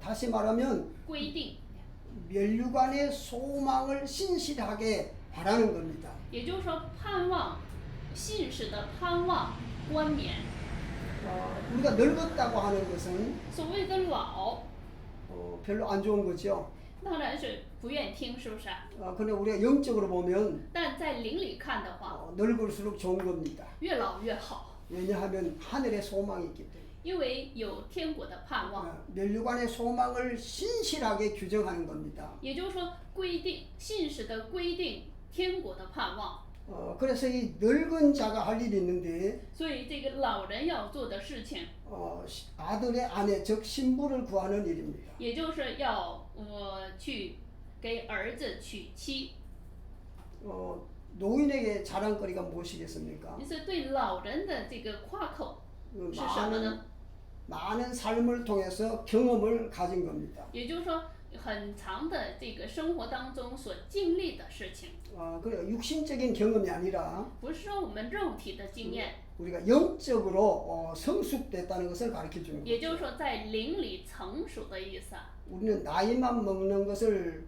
다시 말하면 规定， 면류관의 소망을 신실하게 바라는 겁니다. 也就是说盼望、信实的盼望、冠冕。 우리가 늙었다고 하는 것은 所谓的老， 별로 안 좋은 거죠. 当然是不愿听，是不是？ 근데 우리가 영적으로 보면 但在灵里看的话， 늙을수록 좋은 겁니다. 越老越好， 왜냐하면 하늘의 소망이 있기 때문에. 因为有天国的盼望。 면류관의 소망을 신실하게 규정하는 겁니다. 也就是说，规定信实的规定天国的盼望。 그래서 이 늙은 자가 할 일이 있는데 所以这个老人要做的事情， 아들의 아내 즉 신부를 구하는 일입니다. 也就是要去给儿子娶妻。 노인에게 자랑거리가 무엇이겠습니까? 是对老人的这个夸口是什么呢？ 많은 삶을 통해서 경험을 가진 겁니다. 也就是说，很长的这个生活当中所经历的事情， 그래 육신적인 경험이 아니라 不是说我们肉体的经验， 우리가 영적으로 성숙됐다는 것을 가르쳐 주는 也就是 거죠. 说在灵里成熟的意思。 우리는 나이만 먹는 것을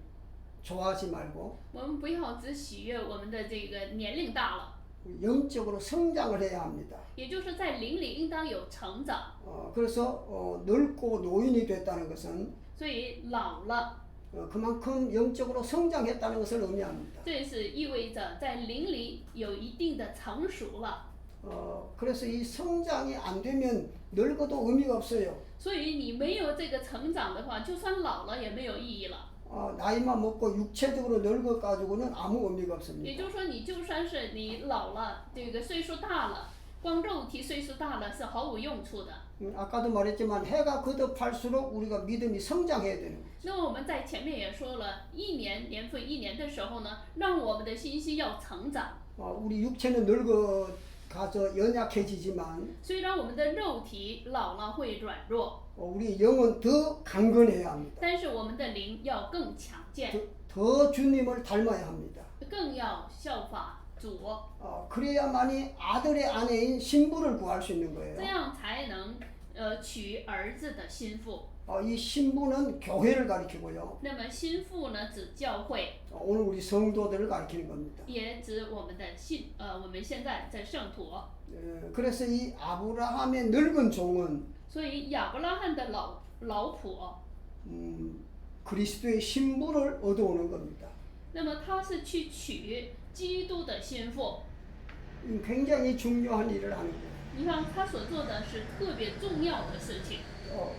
좋아하지 말고 我们不要只喜悦我们的这个年龄大了， 영적으로 성장을 해야 합니다. 也就是在灵里应当有成长。 그래서 늙고 노인이 됐다는 것은 所以老了， 그만큼 영적으로 성장했다는 것을 의미합니다. 这是意味着在灵里有一定的成熟了。 그래서 이 성장이 안 되면 늙어도 의미가 없어요. 所以你没有这个成长的话，就算老了也没有意义了。 나이만 먹고 육체적으로 늙어가지고는 아무 의미가 也 없습니다. 就是说，你就算是你老了，这个岁数大了，光肉体岁数大了是毫无用处的。 아까도 말했지만 해가 거듭할수록 우리가 믿음이 성장해야 되는 거예요. 那么我们在前面也说了，年份一年的时候呢，让我们的信心要成长。 우리 육체는 늙어가서 연약해지지만 虽然我们的肉体老了会软弱， 우리 영은 더 강건해야 합니다. 但是我们的灵要更强健， 더 주님을 닮아야 합니다. 更要效法主， 그래야만이 아들의 아내인 신부를 구할 수 있는 这 거예요. 样才能娶儿子的心腹。 이 신부는 교회를 가리키고요. 那么心腹呢，指教会， 오늘 우리 성도들을 가리키는 겁니다. 也指我们的我们现在在圣徒。 그래서 이 아브라함의 늙은 종은 所以亚伯拉罕的老仆， 그리스도의 신부를 얻어오는 겁니다. 那么他是去娶基督的心腹。 굉장히 중요한 일을 하는 거예요. 你看他所做的是特别重要的事情。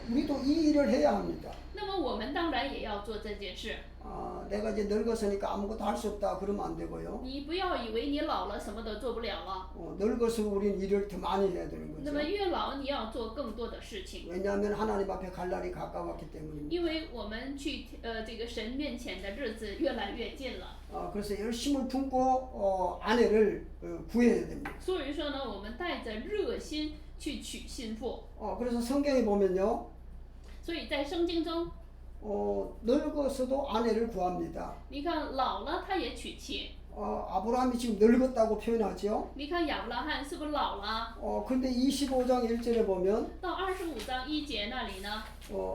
우리도 이 일을 해야 합니다. 那么我们当然也要做这件事。 내가 이제 늙었으니까 아무것도 할 수 없다 그러면 안 되고요. 你不要以为你老了什么都做不了了。 늙을수록 우리는 일을 더 많이 해야 되는 那 거죠. 么越老你要做更多的事情， 왜냐하면 하나님 앞에 갈 날이 가까웠기 때문입니다. 因为我们去这个神面前的日子越来越近了。 그래서 열심을 품고 아내를 구해야 됩니다. 所以说呢，我们带着热心去娶心腹。 그래서 성경에 보면요. 所以在圣经中， 늙어서도 아내를 구합니다. 你看老了他也娶妻。 아브라함이 지금 늙었다고 표현하죠. 你看亚伯拉罕是不是老了？ 근데 25장 1절에 보면 到25章1节那里呢，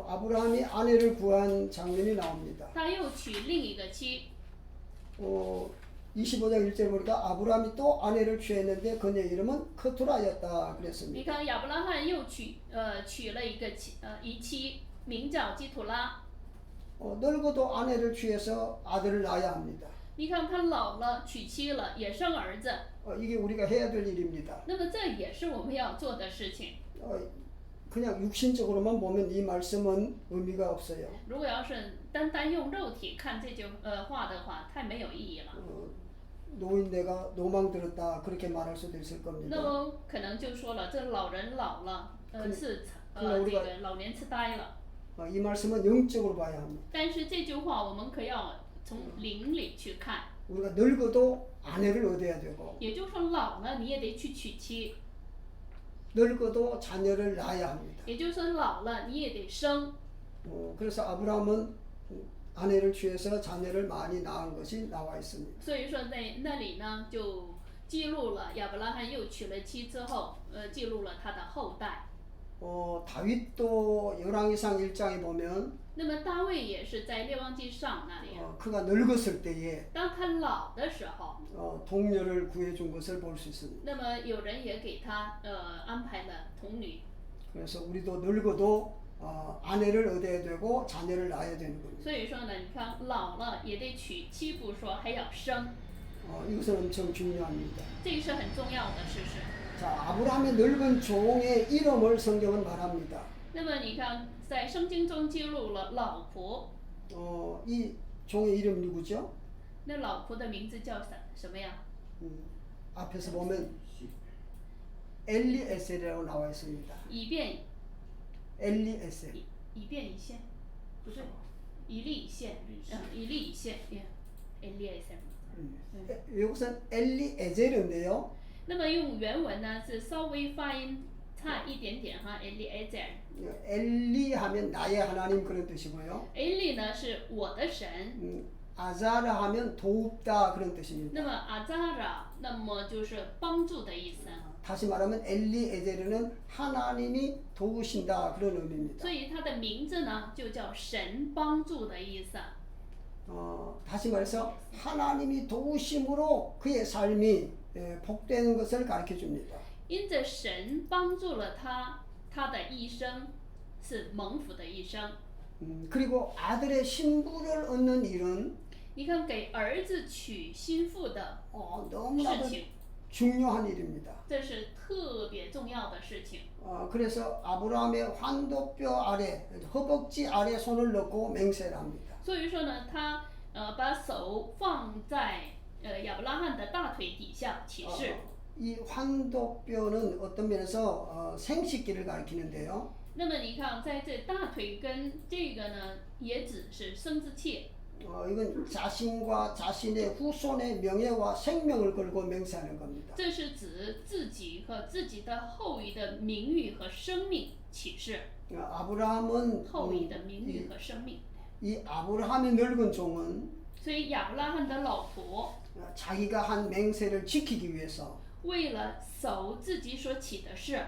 아브라함이 아내를 구한 장면이 나옵니다. 他又娶另一个妻。 25장 1절에 보니까 아브라함이 또 아내를 취했는데 그녀의 이름은 크투라였다 你 그랬습니다. 看亚伯拉罕又娶了一妻，名叫基图拉。 늙어도 아내를 취해서 아들을 낳아야 합니다. 你看他老了，娶妻了，也生儿子， 이게 우리가 해야 될 일입니다. 那么这也是我们要做的事情。 그냥 육신적으로만 보면 이 말씀은 의미가 없어요. 如果要是单单用肉体看这句话的话，太没有意义了。 노인네가 노망 들었다 그렇게 말할 수도 있을 那 겁니다. 么可能就说了，这老人老了，那这个老年痴呆了。 이 말씀은 영적으로 봐야 합니다. 但是这句话我们可要从灵里去看， 우리가 늙어도 아내를 얻어야 되고 也就是说老了你也得去娶妻， 늙어도 자녀를 낳아야 합니다. 也就是说老了你也得生。 그래서 아브라함은 아내를 취해서 자녀를 많이 낳은 것이 나와 있습니다. 所以说在那里呢，就记录了亚伯拉罕又娶了妻之后，记录了他的后代。 다윗도 열왕기상 1장에 보면 那么大卫也是在列王记上那里， 그가 늙었을 때에 当他老的时候， 동료를 구해준 것을 볼 수 있습니다. 那么有人也给他安排了童女。 그래서 우리도 늙어도 아내를 얻어야 되고 자녀를 낳아야 되는 겁니다. 所以说呢，你看老了也得娶妻不说，还要生， 이것은 엄청 중요합니다. 这是很重要的事实。 자, 아브라함의 늙은 종의 이름을 성경은 말합니다. 那么你看，在圣经中记录了老婆， 이 종의 이름 누구죠? 那老婆的名字叫什么呀？ 앞에서 보면 엘리에셀이라고 나와 있습니다. 以便 엘리에셀. 以便以谢，不是，以利以谢，以利以谢，이것은 엘리에젤인데요. 那么用原文呢是稍微发音差一点点哈，Eliezer。 엘리 하면 나의 하나님 그런 뜻이고요. 엘리呢是我的神， 아자라 하면 돕다 그런 뜻입니다. 那么阿扎拉，那么就是帮助的意思。 다시 말하면 엘리에젤은 하나님이 도우신다 그런 의미입니다. 所以它的名字呢就叫神帮助的意思。 다시 말해서 하나님이 도우심으로 그의 삶이 복되는 것을 가르쳐 줍니다. 因着神帮助了他，他的一生是蒙福的一生。 그리고 아들의 신부를 얻는 일은 你看，给儿子娶新妇的 너무나도 事情， 중요한 일입니다. 这是特别重要的事情。 그래서 아브라함의 환도뼈 아래, 허벅지 아래 손을 넣고 맹세를 합니다. 所以说呢，他把手放在亚伯拉罕的大腿底下起誓。 이 환도뼈는 어떤 면에서 생식기를 가리키는데요. 那么你看，在这大腿根这个呢，也指是生殖器。 이건 자신과 자신의 후손의 명예와 생명을 걸고 맹세하는 겁니다. 这是指自己和自己的后裔的名誉和生命起誓。 아브라함은 后裔的名誉和生命。 이 아브라함의 늙은 종은 所以亚伯拉罕的老婆 자기가 한 맹세를 지키기 위해서 为了守自己所起的誓，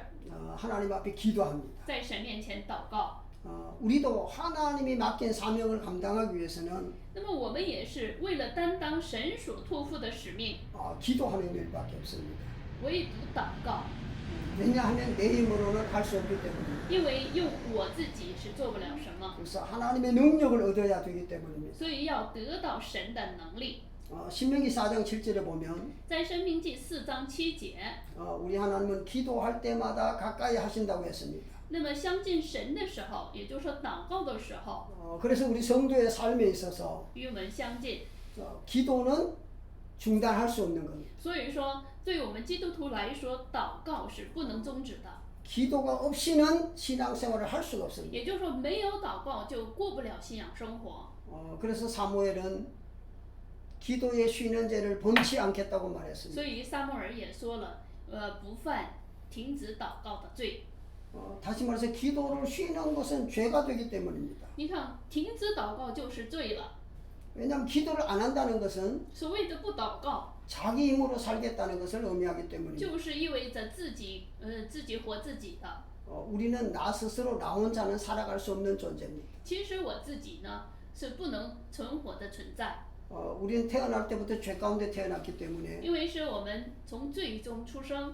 하나님 앞에 기도합니다. 在神面前祷告。 우리도 하나님이 맡긴 사명을 감당하기 위해서는 那么我们也是为了担当神所托付的使命， 기도하는 일밖에 없습니다. 唯独祷告。 왜냐하면 내 힘으로는 할 수 없기 때문입니다. 因为用我自己是做不了什么， 그래서 하나님의 능력을 얻어야 되기 때문입니다. 所以要得到神的能力。 신명기 4장 7절에 보면 在申命记4章7节， 우리 하나님은 기도할 때마다 가까이 하신다고 했습니다. 那么相近神的时候，也就是说祷告的时候， 그래서 우리 성도의 삶에 있어서 与我们相近。 기도는 중단할 수 없는 겁니다. 所以说，对我们基督徒来说，祷告是不能终止的。 기도가 없이는 신앙생활을 할 수가 없습니다. 也就是说，没有祷告就过不了信仰生活。 그래서 사무엘은 기도에 쉬는 죄를 범치 않겠다고 말했습니다. 所以撒母耳也说了，不犯停止祷告的罪。 다시 말해서 기도를 쉬는 것은 죄가 되기 때문입니다. 你看，停止祷告就是罪了。 왜냐하면 기도를 안 한다는 것은 所谓的不祷告， 자기 힘으로 살겠다는 것을 의미하기 때문입니다. 就是意味着自己活自己的。 우리는 나 스스로 나 혼자는 살아갈 수 없는 존재입니다. 其实我自己呢是不能存活的存在， 우리는 태어날 때부터 죄 가운데 태어났기 때문에 因为是我们从罪中出生，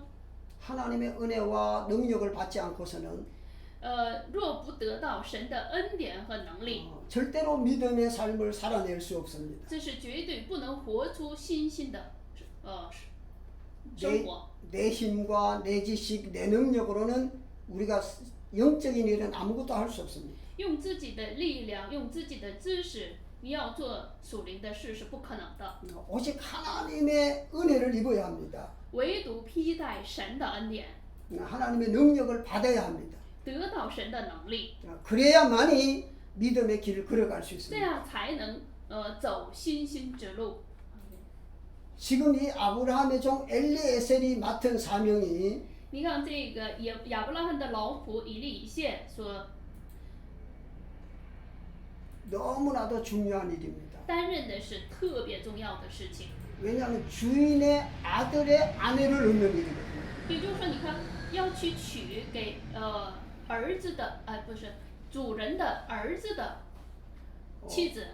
하나님의 은혜와 능력을 받지 않고서는 若不得到神的恩典和能力， 절대로 믿음의 삶을 살아낼 수 없습니다. 这是绝对不能活出信心的生活。 내 힘과 내 지식, 내 능력으로는 우리가 영적인 일은 아무것도 할 수 없습니다. 用自己的力量，用自己的知识，你要做属灵的事是不可能的。 오직 하나님의 은혜를 입어야 합니다. 唯独披戴神的恩典， 하나님의 능력을 받아야 합니다. 得到神的能力， 그래야만이 믿음의 길을 걸어갈 수 这 있습니다. 样才能走信心之路。 지금 이 아브라함의 종 엘리에셀이 맡은 사명이 你看这个亚伯拉罕的老仆以利以谢所 너무나도 중요한 일입니다. 担任的是特别重要的事情。 왜냐하면 주인의 아들의 아내를 얻는 일이거든요. 也就是说，你看要去娶给儿子的不是主人的儿子的妻子，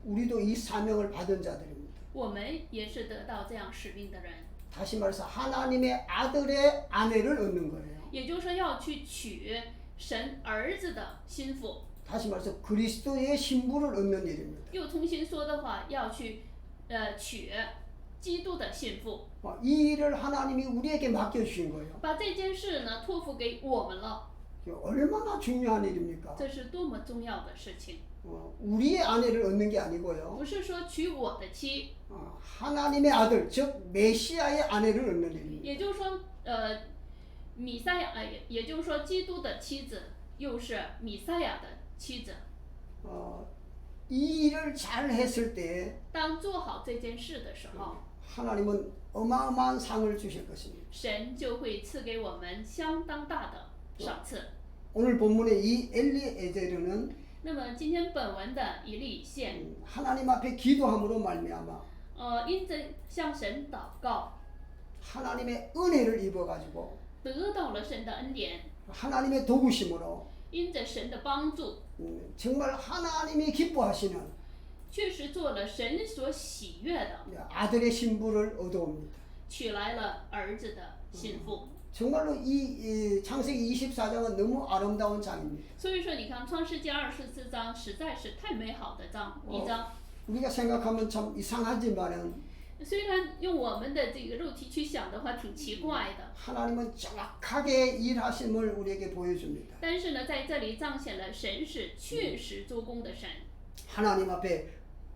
우리도 이 사명을 받은 자들입니다. 我们也是得到这样使命的人。 다시 말해서 하나님의 아들의 아내를 얻는 거예요. 也就是说，要去娶神儿子的心腹。 다시 말해서 그리스도의 신부를 얻는 일입니다. 又重新说的话，要去娶基督的心腹， 이 일을 하나님이 우리에게 맡겨주신 거예요. 把这件事呢托付给我们了。 얼마나 중요한 일입니까? 这是多么重要的事情！ 우리의 아내를 얻는 게 아니고요. 不是说娶我的妻， 하나님의 아들, 즉 메시아의 아내를 얻는 일입니다. 也就是说，弥赛亚，也就是说，基督的妻子又是弥赛亚的妻子。 이 일을 잘 했을 때 当做好这件事的时候， 하나님은 어마어마한 상을 주실 것입니다. 神就会赐给我们相当大的赏赐。 오늘 본문의 이 엘리에제르는 那么今天本文的以利以谢， 하나님 앞에 기도함으로 말미암아 因着向神祷告， 하나님의 은혜를 입어가지고 得到了神的恩典， 하나님의 도구심으로 因着神的帮助， 정말 하나님이 기뻐하시는 确实做了神所喜悦的， 아들의 신부를 얻어옵니다. 娶来了儿子的心腹。 정말로 이 창세기 24장은 너무 아름다운 장입니다. 所以说，你看《创世纪》24章实在是太美好的一章。 우리가 생각하면 참 이상하지만은 虽然用我们的这个肉体去想的话，挺奇怪的， 하나님은 정확하게 일하심을 우리에게 보여줍니다. 但是呢，在这里彰显了神是确实做工的神。 하나님 앞에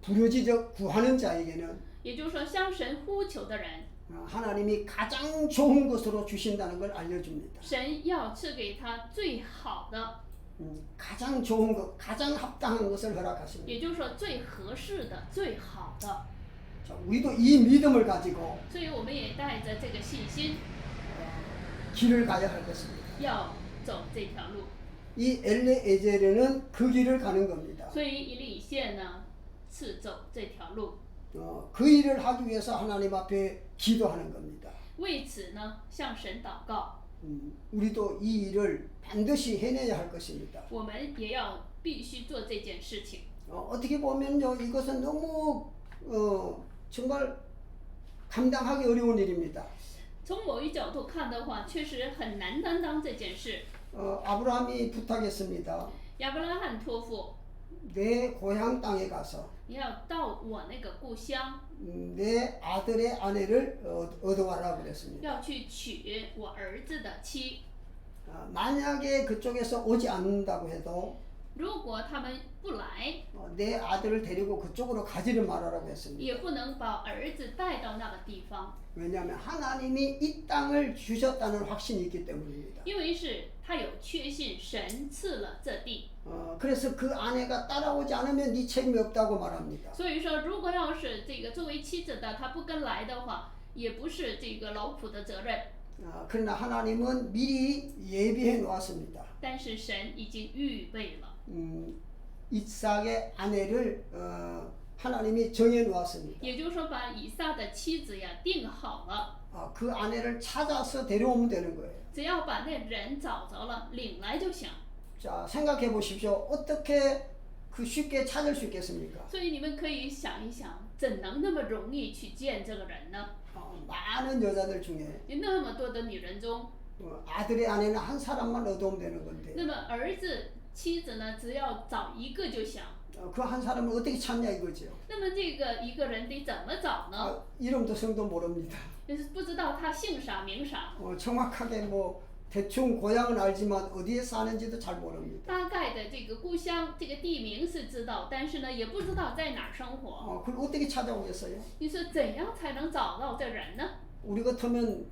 부르짖어 구하는 자에게는 也就是说，向神呼求的人， 하나님이 가장 좋은 것으로 주신다는 걸 알려줍니다. 神要赐给他最好的， 가장 좋은 것, 가장 합당한 것을 허락하십니다. 也就是说最合适的、最好的。 자, 우리도 이 믿음을 가지고 所以我们也带着这个信心， 길을 가야 할 것입니다. 要走这条路。 이 엘레에제르는 그 길을 가는 겁니다. 所以以利以谢呢，是走这条路。 그 일을 하기 위해서 하나님 앞에 기도하는 겁니다. 为此呢，向神祷告， 우리도 이 일을 반드시 해내야 할 것입니다. 我们也要必须做这件事情。 어떻게 보면요, 이것은 너무 정말 감당하기 어려운 일입니다. 从某一角度看的话，确实很难担当这件事。 아브라함이 부탁했습니다. 亚伯拉罕托付， 내 고향 땅에 가서 你要到我那个故乡， 내 아들의 아내를 얻어와라 그랬습니다. 要去娶我儿子的妻。 만약에 그쪽에서 오지 않는다고 해도 如果他们不来， 내 아들을 데리고 그쪽으로 가지를 말아라고 했습니다. 也不能把儿子带到那个地方， 왜냐하면 하나님이 이 땅을 주셨다는 확신이 있기 때문입니다. 因为是他有确信神赐了这地。 그래서 그 아내가 따라오지 않으면 네 책임이 없다고 말합니다. 所以说，如果要是这个作为妻子的他不跟来的话，也不是这个老仆的责任。 그러나 하나님은 미리 예비해 놓았습니다. 但是神已经预备了， 이삭의 아내를 하나님이 정해 놓았습니다. 也就是说把以撒的妻子呀定好了， 그 아내를 찾아서 데려오면 되는 거예요. 只要把那人找着了，领来就行。 자, 생각해 보십시오. 어떻게 그 쉽게 찾을 수 있겠습니까? 所以你们可以想一想，怎能那么容易去见这个人呢？ 많은 여자들 중에 那么多的女人中， 아들의 아내는 한 사람만 얻어오면 되는 건데 那么儿子、妻子呢，只要找一个就行。 그 한 사람을 어떻게 찾냐 이거죠. 那么这个一个人得怎么找呢？ 이름도 성도 모릅니다. 就是不知道他姓啥名啥， 정확하게 뭐 대충 고향은 알지만 어디에 사는지도 잘 모릅니다. 大概的这个故乡、这个地名是知道，但是呢，也不知道在哪儿生活。 그걸 어떻게 찾아오겠어요? 你说怎样才能找到这人呢？ 우리 같으면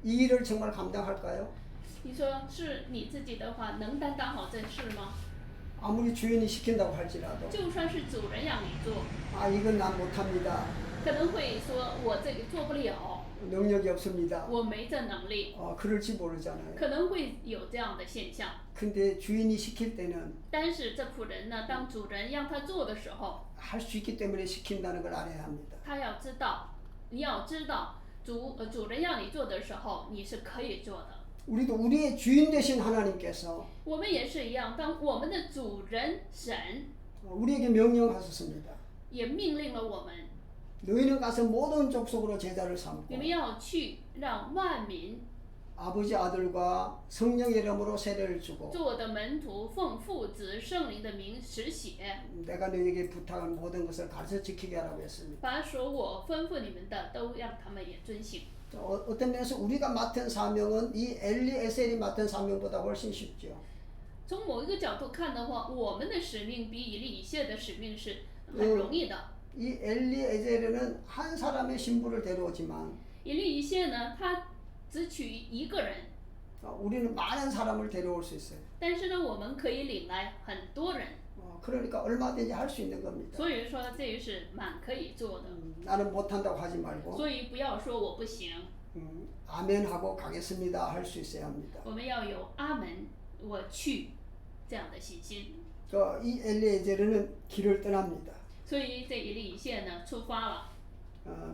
이 일을 정말 감당할까요? 你说是你自己的话，能担当好这事吗？ 아무리 주인이 시킨다고 할지라도 就算是主人让你做， 이건 난 못합니다. 可能会说我这个做不了， 능력이 없습니다. 我没这能力， 그럴지 모르잖아요. 可能会有这样的现象。 근데 주인이 시킬 때는 但是这仆人呢，当主人让他做的时候， 할 수 있기 때문에 시킨다는 걸 알아야 합니다. 他要知道，你要知道主人让你做的时候，你是可以做的。 우리도 우리의 주인 되신 하나님께서 我们也是一样，当我们的主人神 우리에게 명령하셨습니다. 也命令了我们， 너희는 가서 모든 족속으로 제자를 삼고 你们要去让万民 아버지 아들과 성령의 이름으로 세례를 주고 做我的门徒，奉父子圣灵的名使血， 내가 너희에게 부탁한 모든 것을 가르쳐 지키게 하라고 했습니다. 把所我吩咐你们的都让他们也遵行。 어떤 면에서 우리가 맡은 사명은 이 엘리에셀이 맡은 사명보다 훨씬 쉽죠. 从某一个角度看的话，我们的使命比以利以谢的使命是很容易的。 이 엘리에셀은 한 사람의 신부를 데려오지만 以利以谢呢，他只娶一个人， 우리는 많은 사람을 데려올 수 있어요. 但是呢，我们可以领来很多人， 그러니까 얼마든지 할 수 있는 겁니다. 所以说这是蛮可以做的。 나는 못한다고 하지 말고 所以不要说我不行， 아멘하고 가겠습니다 할 수 있어야 합니다. 我们要有阿门，我去这样的信心。 이 엘리에셀은 길을 떠납니다. 所以这以利以谢呢出发了，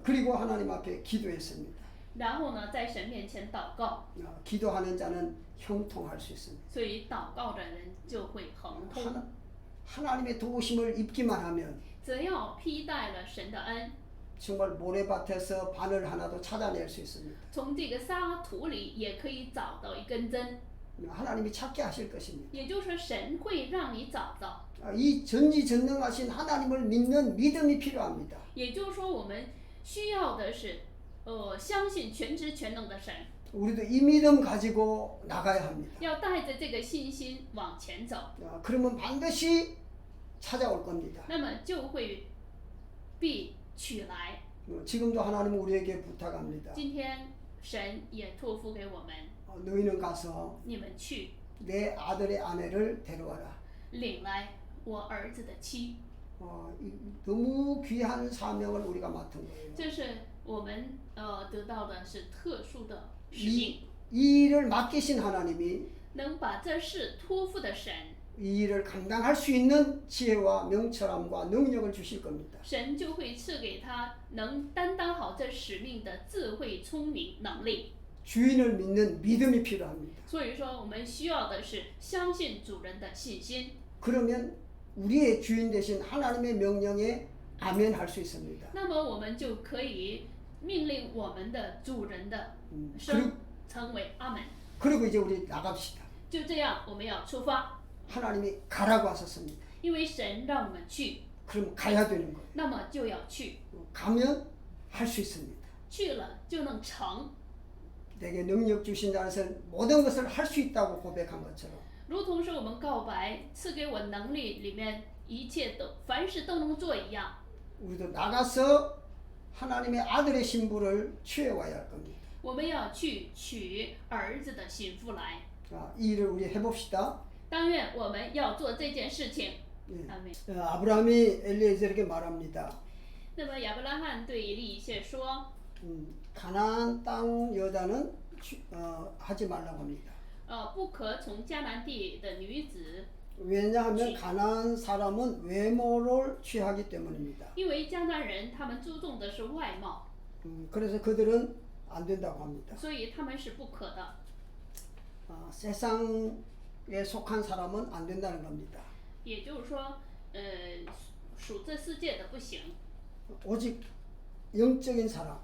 그리고 하나님 앞에 기도했습니다. 然后呢在神面前祷告， 기도하는 자는 형통할 수 있습니다. 所以祷告的人就会亨通。 하나님의 도우심을 입기만 하면 只要披戴了神的恩， 정말 모래밭에서 바늘 하나도 찾아낼 수 있습니다. 从这个沙土里也可以找到一根针， 하나님이 찾게 하실 것입니다. 也就是说神会让你找到。 이 전지전능하신 하나님을 믿는 믿음이 필요합니다. 也就是说我们需要的是，相信全知全能的神， 우리도 이 믿음 가지고 나가야 합니다. 要带着这个信心往前走， 그러면 반드시 찾아올 겁니다. 那么就会必取来。 지금도 하나님은 우리에게 부탁합니다. 今天神也托付给我们， 너희는 가서 你们去 내 아들의 아내를 데려와라. 领来我儿子的妻， 너무 귀한 사명을 우리가 맡은 거예요. 这是我们得到的是特殊的使 이, 命， 이 일을 맡기신 하나님이 能把这事托付的神， 이 일을 감당할 수 있는 지혜와 명철함과 능력을 주실 겁니다. 神就会赐给他能担当好这使命的智慧、聪明、能力。 주인을 믿는 믿음이 필요합니다. 所以说，我们需要的是相信主人的信心。 그러면 우리의 주인 되신 하나님의 명령에 아멘할 수 있습니다. 那么我们就可以命令我们的主人的 그리고, 声成为阿门。 그리고 이제 우리 나갑시다. 就这样，我们要出发， 하나님이 가라고 하셨습니다. 因为神让我们去， 그럼 가야 되는 거예요. 那么就要去， 가면 할 수 있습니다. 去了就能成。 내게 능력 주신 자는 모든 것을 할 수 있다고 고백한 것처럼 如同是我们告白赐给我能力里面一切都凡事都能做一样， 우리도 나가서 하나님의 아들의 신부를 취해와야 할 겁니다. 我们要去娶儿子的心腹来。 이 일을 우리 해봅시다. 但愿我们要做这件事情。 예. 阿门。 아브라함이 엘리에셀에게 말합니다. 那么亚伯拉罕对以利以谢说， 가나안 땅 여자는 하지 말라고 합니다. 不可从迦南地的女子， 왜냐하면 가나안 사람은 외모를 취하기 때문입니다. 因为迦南人他们注重的是外貌， 그래서 그들은 안 된다고 합니다. 所以他们是不可的。 세상에 속한 사람은 안 된다는 겁니다. 也就是说，属这世界的不行， 오직 영적인 사람,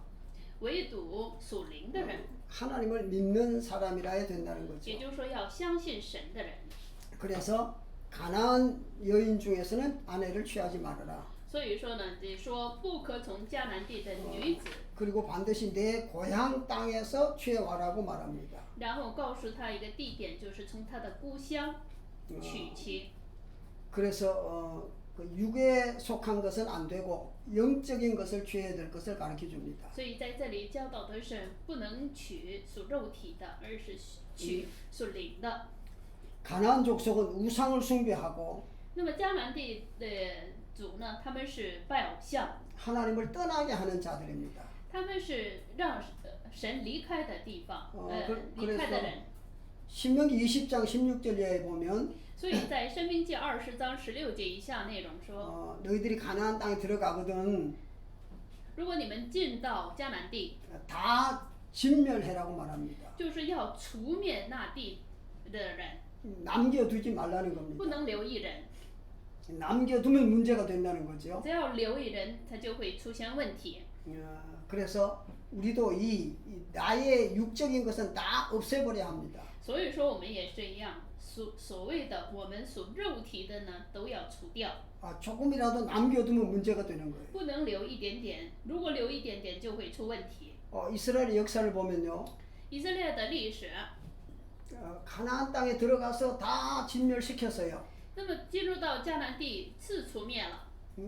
唯独属灵的人， 하나님을 믿는 사람이라 해야 된다는 也 거죠. 就是说要相信神的人。 그래서 가나안 여인 중에서는 아내를 취하지 말아라. 所以说呢，得说不可从迦南地的女子， 그리고 반드시 내 고향 땅에서 취해와라고 말합니다. 然后告诉他一个地点，就是从他的故乡娶妻。 그래서 그 육에 속한 것은 안 되고 영적인 것을 취해야 될 것을 가르쳐 줍니다. 所以在这里教导的是不能娶属肉体的，而是娶属灵的。 가나안 족속은 우상을 숭배하고 那么迦南地的族呢，他们是拜偶像， 하나님을 떠나게 하는 자들입니다. 他们是让神离开的地方，离 그래서 开的人。 신명기 20장 16절에 보면 所以在申命记20章16节以下内容说， 너희들이 가나안 땅에 들어가거든 如果你们进到迦南地， 다 진멸해라고 말합니다. 就是要除灭那地的人， 남겨두지 말라는 不 겁니다. 能留一人。 남겨두면 문제가 된다는 거죠. 只要留一人，他就会出现问题。 그래서 우리도 이 나의 육적인 것은 다 없애버려야 합니다. 所以说，我们也是一样，所谓的我们属肉体的呢，都要除掉， 조금이라도 남겨두면 문제가 되는 거예요. 不能留一点点。如果留一点点，就会出问题。 이스라엘의 역사를 보면요, 以色列的历史， 가나안 땅에 들어가서 다 진멸시켰어요. 那么进入到迦南地是除灭了，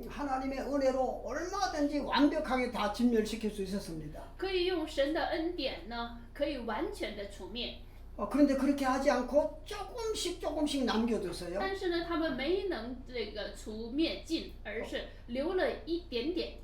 하나님의 은혜로 얼마든지 완벽하게 다 진멸시킬 수 있었습니다. 可以用神的恩典呢，可以完全的除灭。 그런데 그렇게 하지 않고 조금씩 남겨뒀어요. 但是呢，他们没能这个除灭尽，而是留了一点点。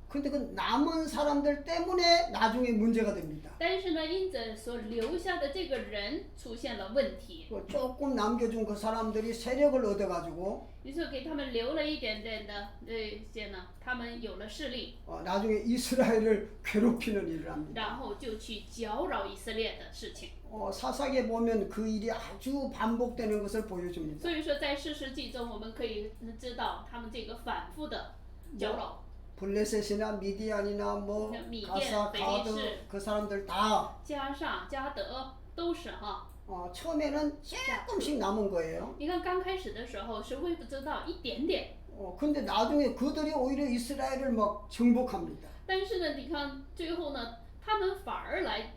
그런데 그 남은 사람들 때문에 나중에 문제가 됩니다. 但是呢，因着所留下的这个人出现了问题， 조금 남겨준 그 사람들이 세력을 얻어가지고 于是给他们留了一点点的这些呢，他们有了势力， 나중에 이스라엘을 괴롭히는 일을 합니다. 然后就去搅扰以色列的事情。 사사기에 보면 그 일이 아주 반복되는 것을 보여줍니다. 所以说，在士师记中，我们可以知道他们这个反复的搅扰。 블레셋이나 미디안이나 뭐 미디안, 가사, 가드 베리스. 그 사람들 다 加上加德都是哈。 처음에는 조금씩 남은 거예요. 你看刚开始的时候是微不知道一点点， 근데 나중에 그들이 오히려 이스라엘을 막 정복합니다. 但是呢，你看最后呢，他们反而来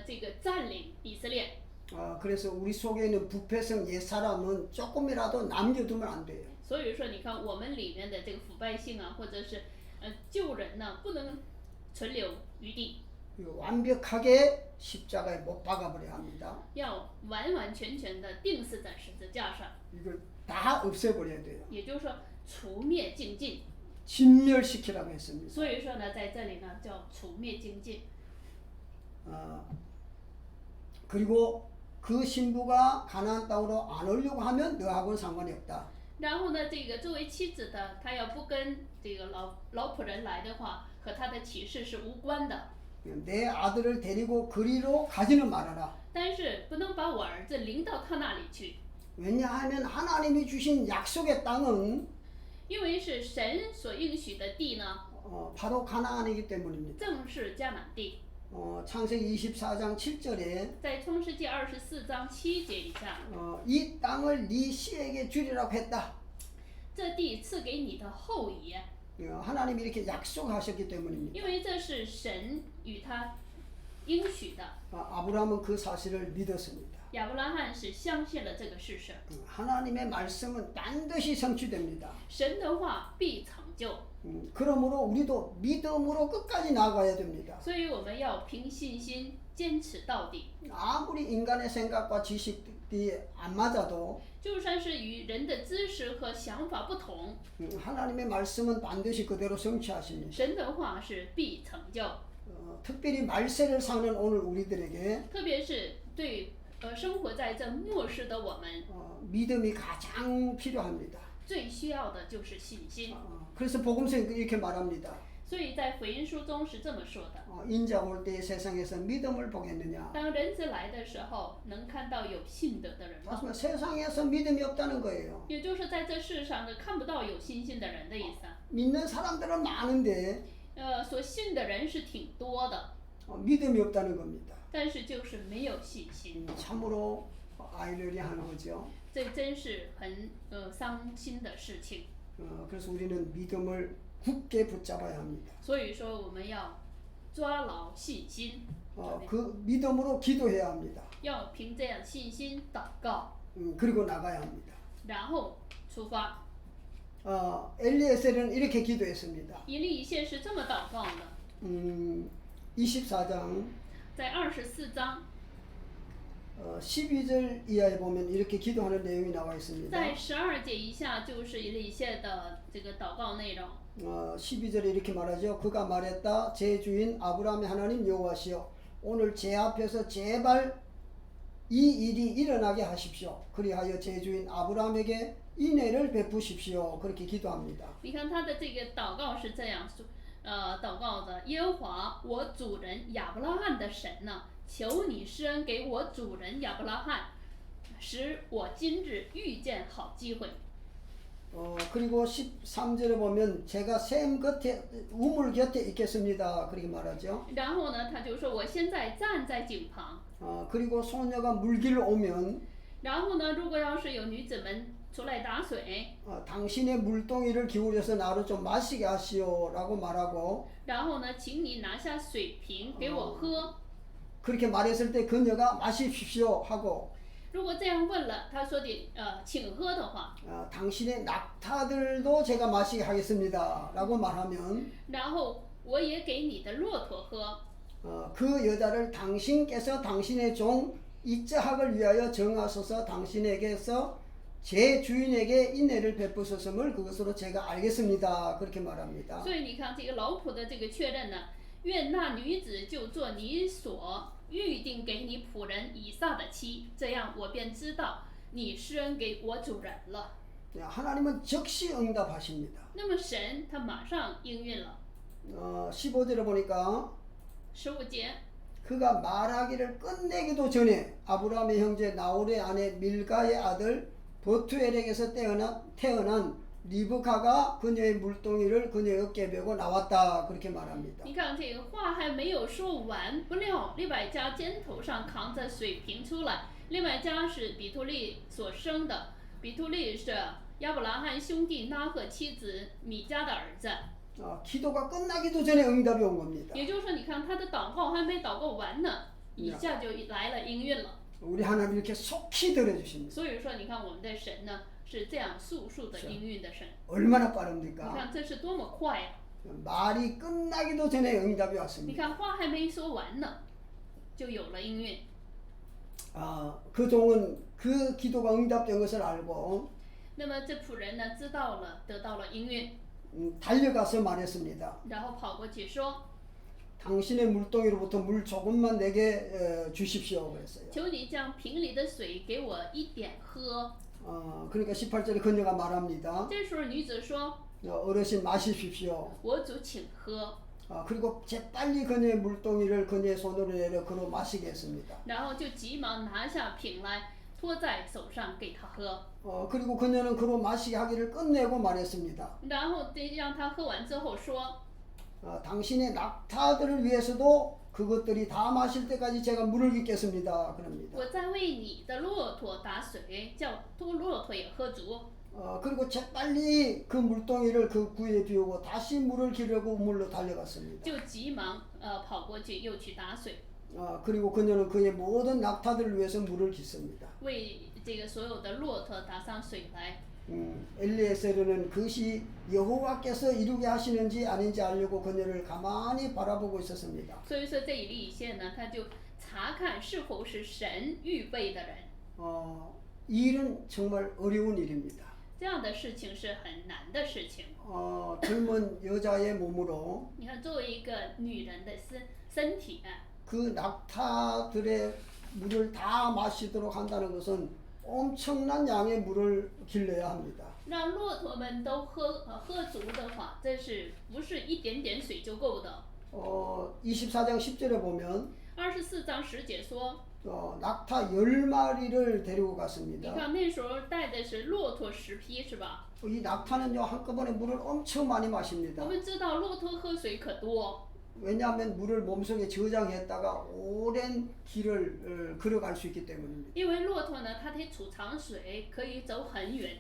这个占领以色列。 그래서 우리 속에 있는 부패성 옛사람은 조금이라도 남겨두면 안 돼요. 所以说，你看我们里面的这个腐败性啊，或者是旧人呢，不能存留余地， 완벽하게 십자가에 못 박아버려야 합니다. 要完完全全的钉死在十字架上， 이걸 다 없애버려야 돼요. 也就是说除灭净尽。 진멸시키라고 했습니다. 所以说呢，在这里呢叫除灭净尽。 그리고 그 신부가 가나안 땅으로 안 오려고 하면 너하고는 상관이 없다. 然后呢，这个作为妻子的，她要不跟这个老仆人来的话，和她的启示是无关的。 내 아들을 데리고 그리로 가지는 말아라. 但是不能把我儿子领到他那里去， 왜냐하면 하나님이 주신 약속의 땅은 因为是神所应许的地呢， 바로 가나안이기 때문입니다. 正是迦南地。 창세기 24장 7절에 在创世纪24章7节以下， 이 땅을 네 씨에게 주리라고 했다. 这地赐给你的后裔， 하나님이 이렇게 약속하셨기 때문입니다. 因为这是神与他应许的。 아브라함은 그 사실을 믿었습니다. 亚伯拉罕是相信了这个事实， 하나님의 말씀은 반드시 성취됩니다. 神的话必成就， 그러므로 우리도 믿음으로 끝까지 나아가야 됩니다. 所以我们要凭信心坚持到底。 아무리 인간의 생각과 지식이 안 맞아도 就算是与人的知识和想法不同， 하나님의 말씀은 반드시 그대로 성취하십니다. 神的话是必成就。 특별히 말세를 사는 오늘 우리들에게 特别是对生活在这末世的我们， 믿음이 가장 필요합니다. 最需要的就是信心。 그래서 복음서에 이렇게 말합니다. 所以在福音书中是这么说的： 인자 올 때 세상에서 믿음을 보겠느냐. 当人子来的时候，能看到有信德的人吗？ 맞습니다. 세상에서 믿음이 없다는 거예요. 也就是在这世上呢，看不到有信心的人的意思。 믿는 사람들은 많은데 所信的人是挺多的， 믿음이 없다는 겁니다. 但是就是没有信心， 참으로 아이러니한 거죠. 这真是很伤心的事情。 그래서 우리는 믿음을 굳게 붙잡아야 합니다. 所以说我们要抓牢信心， 그 믿음으로 기도해야 합니다. 要凭这样信心祷告， 그리고 나가야 합니다. 然后出发。 엘리에셀은 이렇게 기도했습니다. 以利以谢是这么祷告的， 24장 在24章， 12절 이하에 보면 이렇게 기도하는 내용이 나와 있습니다. 在12节以下就是以利以谢的这个祷告内容。 12절에 이렇게 말하죠. 그가 말했다. 제 주인 아브라함의 하나님 여호와시여 오늘 제 앞에서 제발 이 일이 일어나게 하십시오. 그리하여 제 주인 아브라함에게 인애를 베푸십시오. 그렇게 기도합니다. 你看他的这个祷告是这样说，祷告的：耶和华，我主人亚伯拉罕的神呢，求你施恩给我主人亚伯拉罕，使我今日遇见好机会。 그리고 13절에 보면 제가 샘 곁에 우물 곁에 있겠습니다. 그렇게 말하죠. 然后呢，他就说我现在站在井旁， 그리고 소녀가 물기를 오면 然后呢，如果要是有女子们出来打水， 당신의 물동이를 기울여서 나를 좀 마시게 하시오라고 말하고 然后呢，请你拿下水瓶给我喝。 그렇게 말했을 때 그녀가 마십시오 하고 如果这样问了，他说的请喝的话， 당신의 낙타들도 제가 마시게 하겠습니다 라고 말하면 然后我也给你的骆驼喝。 그 여자를 당신께서 당신의 종 이자학을 위하여 정하소서 당신에게서 제 주인에게 인애를 베푸셨음을 그것으로 제가 알겠습니다. 그렇게 말합니다. 所以你看这个老仆的这个确认呢，愿那女子就做你所预定给你仆人以撒的妻，这样我便知道你施恩给我主人了。 하나님은 즉시 응답하십니다. 那么神他马上应允了。 15절에 보니까 15节， 그가 말하기를 끝내기도 전에 아브라함의 형제 나홀의 아내 밀가의 아들 버투엘에게서 태어난 리브카가 그녀의 물동이를 그녀의 어깨에 메고 나왔다. 그렇게 말합니다. 你看这个话还没有说完，不料利百加肩头上扛着水瓶出来。利百加是比图利所生的，比图利是亚伯拉罕兄弟拿赫妻子米迦的儿子。 기도가 끝나기도 전에 응답이 온 겁니다. 也就是说，你看他的祷告还没祷告完呢，一下就来了应允了。 우리 하나님 이렇게 속히 들어주십니다. 所以说，你看我们的神呢是这样速速的应允的神。 얼마나 你 빠릅니까? 看这是多么快呀、 말이 끝나기도 전에 응답이 你 왔습니다. 看话还没说完呢，就有了应允。 그 종은 그 기도가 응답된 것을 알고 那么这仆人呢知道了，得到了应允， 달려가서 말했습니다. 然后跑过去说 당신의 물동이로부터 물 조금만 내게 주십시오. 그랬어요. 求你将瓶里的水给我一点喝。 그러니까 18절에 그녀가 말합니다. 这时候女子说 어르신 마시십시오. 我主请喝。 그리고 재빨리 그녀의 물동이를 그녀의 손으로 내려 그로 ma시게 했습니다. 然后就急忙拿下瓶来，托在手上给他喝。 그리고 그녀는 그로 마시게 하기를 끝내고 말했습니다. 然后让他喝完之后说， 당신의 낙타들을 위해서도 그것들이 다 마실 때까지 제가 물을 깃겠습니다. 그럽니다. 我在为你的骆驼打水，叫骆驼也喝足。 그리고 재빨리 그 물동이를 그 구에 비우고 다시 물을 기르고 우물로 달려갔습니다. 就急忙跑过去又去打水， 그리고 그녀는 그의 모든 낙타들을 위해서 물을 깃습니다. 为这个所有的骆驼打上水来。 엘리에셀은 그것이 여호와께서 이루게 하시는지 아닌지 알려고 그녀를 가만히 바라보고 있었습니다. 所以说这以利以谢呢，他就查看是否是神预备的人。 이 일은 정말 어려운 일입니다. 这样的事情是很难的事情。 젊은 여자의 몸으로 你看，作为一个女人的身体， 그 낙타들의 물을 다 마시도록 한다는 것은 엄청난 양의 물을 길러야 합니다. 让骆驼们都喝足的话，这是不是一点点水就够的？ 24장 10절에 보면 24章10节说， 낙타 10마리를 데리고 你 갔습니다. 看那时候带的是骆驼10匹，是吧？ 이 낙타는요 한꺼번에 물을 엄청 많이 我 마십니다. 们知道骆驼喝水可多， 왜냐하면 물을 몸속에 저장했다가 오랜 길을 걸어갈 수 있기 때문입니다. 因为骆驼呢，它得储藏水，可以走很远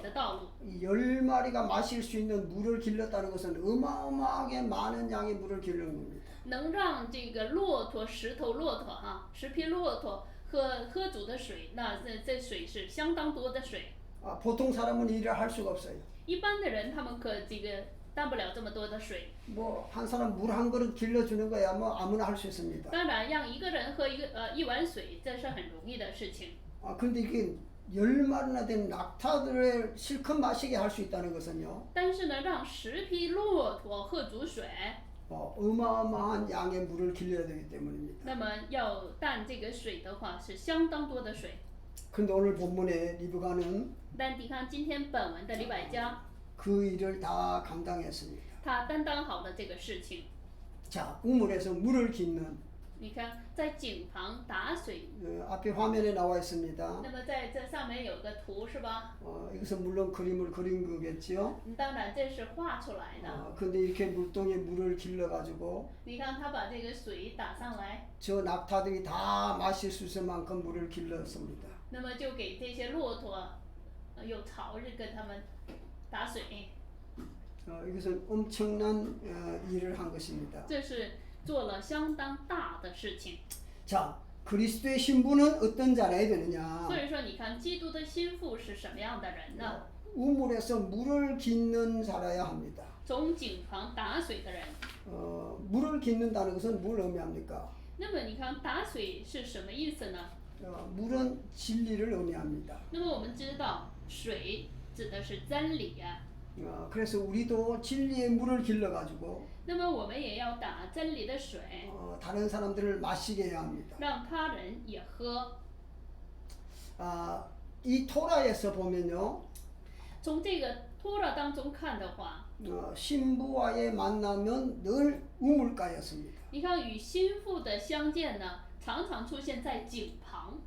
的道路。 이 10마리가 마실 수 있는 물을 길렀다는 것은 어마어마하게 많은 양의 물을 기르는 겁니다. 能让这个骆驼10头骆驼哈，10匹骆驼喝主的水，那这水是相当多的水。 보통 사람은 일을 할 수가 없어요. 一般的人他们可这个担不了这么多的水。 뭐 한 사람 물 한 그릇 길러주는 거야 뭐 아무나 할 수 있습니다. 当然，让一个人喝一碗水，这是很容易的事情。 근데 이게 10마리나 된 낙타들을 실컷 마시게 할 수 있다는 것은요. 但是呢，让10匹骆驼喝足水， 어마어마한 양의 물을 길러야 되기 때문입니다. 那么要担这个水的话，是相当多的水。 근데 오늘 본문에 리브가는 但你看今天本文的李百家， 그 일을 다 감당했습니다. 他担当好了这个事情。 자, 우물에서 물을 깃는 你看，在井旁打水， 앞에 화면에 나와 있습니다. 那么在这上面有个图是吧？ 이것은 물론 그림을 그린 거겠지요. 当然这是画出来的。 근데 이렇게 물동에 물을 길러가지고 你看他把这个水打上来， 저 낙타들이 다 마실 수 있을 만큼 물을 길렀습니다. 那么就给这些骆驼，有槽子跟他们打水。 이것은 엄청난 일을 한 것입니다. 这是做了相当大的事情。 자, 그리스도의 신부는 어떤 자라야 되느냐? 所以说，你看基督的心腹是什么样的人呢？ 우물에서 물을 깃는 자라야 합니다. 从井旁打水的人。 물을 깃는다는 것은 뭘 의미합니까? 那么你看打水是什么意思呢？ 물은 진리를 의미합니다. 那么我们知道，水指的是真理呀、 그래서 우리도 진리의 물을 길러가지고 那么我们也要打真理的水， 다른 사람들을 마시게 해야 합니다. 让他人也喝。 이 토라에서 보면요, 从这个托勒当中看的话， 신부와의 만나면 늘 우물가였습니다. 你看与心腹的相见呢，常常出现在井旁。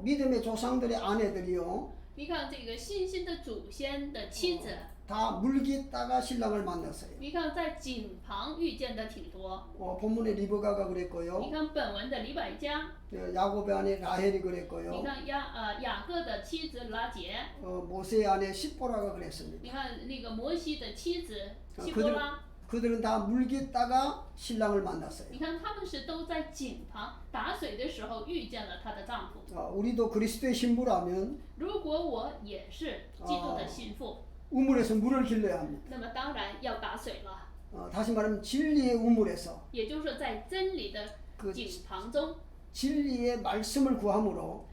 믿음의 조상들의 아내들이요, 你看这个信心的祖先的妻子， 다 물깃다가 신랑을 만났어요. 你看在井旁遇见的挺多。 본문에 리브가가 你 그랬고요, 看本文的李百家， 야곱의 아내 라헬이 你 그랬고요, 看雅各的妻子拉结， 모세의 아내 시보라가 그랬습니다. 你看那个摩西的妻子希波拉， 그들은 다 물깃다가 신랑을 만났어요. 你看他们是都在井旁打水的时候遇见了她的丈夫。 우리도 그리스도의 신부라면 如果我也是基督的心腹， 우물에서 물을 길러야 합니다. 那么当然要打水了， 다시 말하면 진리의 우물에서 也就是说在真理的井旁中 진리의 말씀을 구함으로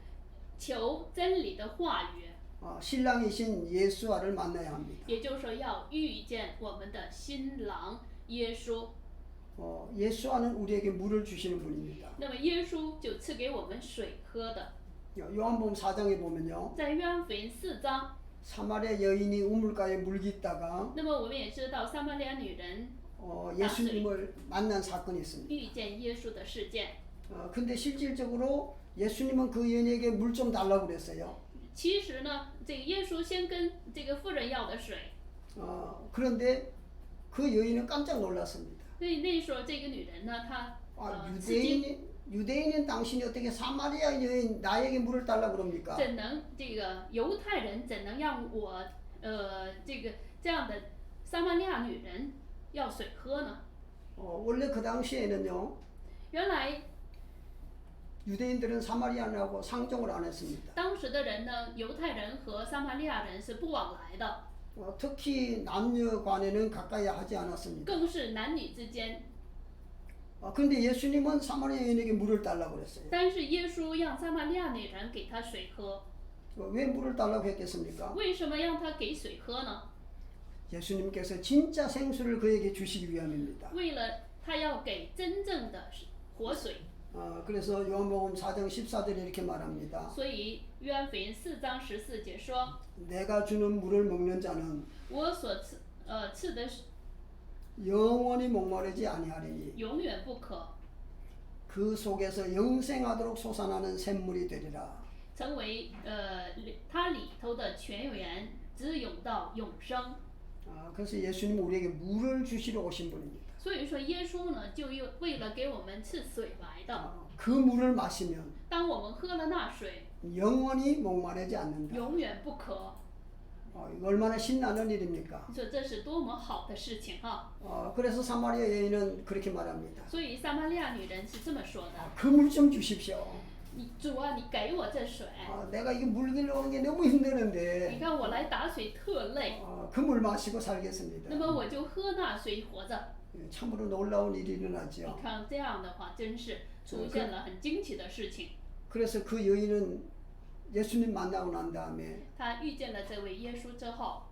求真理的话语， 신랑이신 예수와를 만나야 합니다. 也就是说要遇见我们的新郎耶稣。 예수와는 우리에게 물을 주시는 분입니다. 那么耶稣就赐给我们水喝的。 요한복음 4장에 보면요, 在约翰福音4章， 사마리아 여인이 우물가에 물깃다가 那么我们也知道撒玛利亚女人 예수님을 만난 사건이 있습니다. 遇见耶稣的事件。 근데 실질적으로 예수님은 그 여인에게 물 좀 달라고 그랬어요. 其实呢，这个耶稣先跟这个妇人要的水， 그런데 그 여인은 깜짝 놀랐습니다. 所以那时候这个女人呢，她吃惊， 유대인인 당신이 어떻게 사마리아 여인 나에게 물을 달라고 그럽니까? 怎能这个犹太人怎能让我这样的撒玛利亚女人要水喝呢？ 원래 그 당시에는요, 原来 유대인들은 사마리아인하고 상종을 안 했습니다. 当时的人呢，犹太人和撒玛利亚人是不往来的， 특히 남녀 간에는 가까이 하지 않았습니다. 更是男女之间。 그런데 예수님은 사마리아 여인에게 물을 달라고 그랬어요. 但是耶稣让撒玛利亚女人给他水喝， 왜 물을 달라고 했겠습니까? 为什么让他给水喝呢？ 예수님께서 진짜 생수를 그에게 주시기 위함입니다. 为了他要给真正的活水。 그래서 요한복음 4장 14절에 이렇게 말합니다. 所以约翰福音4章14节说： 내가 주는 물을 먹는 자는 我所赐的 영원히 목마르지 아니하리니 永远不渴， 그 속에서 영생하도록 솟아나는 샘물이 되리라. 成为它里头的泉源，直涌到永生。 그래서 예수님은 우리에게 물을 주시러 오신 분입니다. 所以说，耶稣呢，就又为了给我们赐水来的。 그 물을 마시면 当我们喝了那水， 영원히 목마르지 않는다. 永远不渴。 이거 얼마나 신나는 일입니까? 你说这是多么好的事情哈！ 그래서 사마리아 여인은 그렇게 말합니다. 所以撒玛利亚女人是这么说的： 그 물 좀 주십시오. 你主啊，你给我这水。 내가 이게 물 길러 오는 게 너무 你 힘드는데 看我来打水特累， 그 물 마시고 살겠습니다. 那么我就喝那水活着。 참으로 놀라운 일이 你 일어나죠. 看这样的话，真是出现了很惊奇的事情。 그래서 그 여인은 예수님 만나고 난 다음에 他遇见了这位耶稣之后，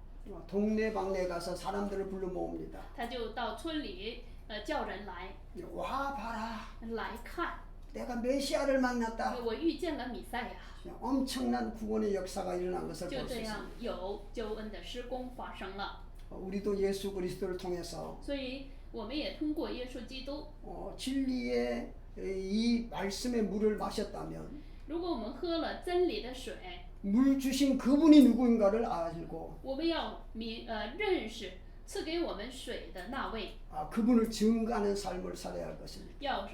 동네 방네 가서 사람들을 불러 모읍니다. 他就到村里叫人来 와 봐라, 来看， 내가 메시아를 만났다. 我遇见了弥赛亚。 엄청난 구원의 역사가 일어난 것을 就 볼 这 수 样 있습니다. 有救恩的施工发生了。 우리도 예수 그리스도를 통해서 所以我们也通过耶稣基督， 진리의 이 말씀의 물을 마셨다면 如果我们喝了真理的水， 물 주신 그분이 누구인가를 알고 我们要认识赐给我们水的那位， 그분을 증거하는 삶을 살아야 할 것입니다. 要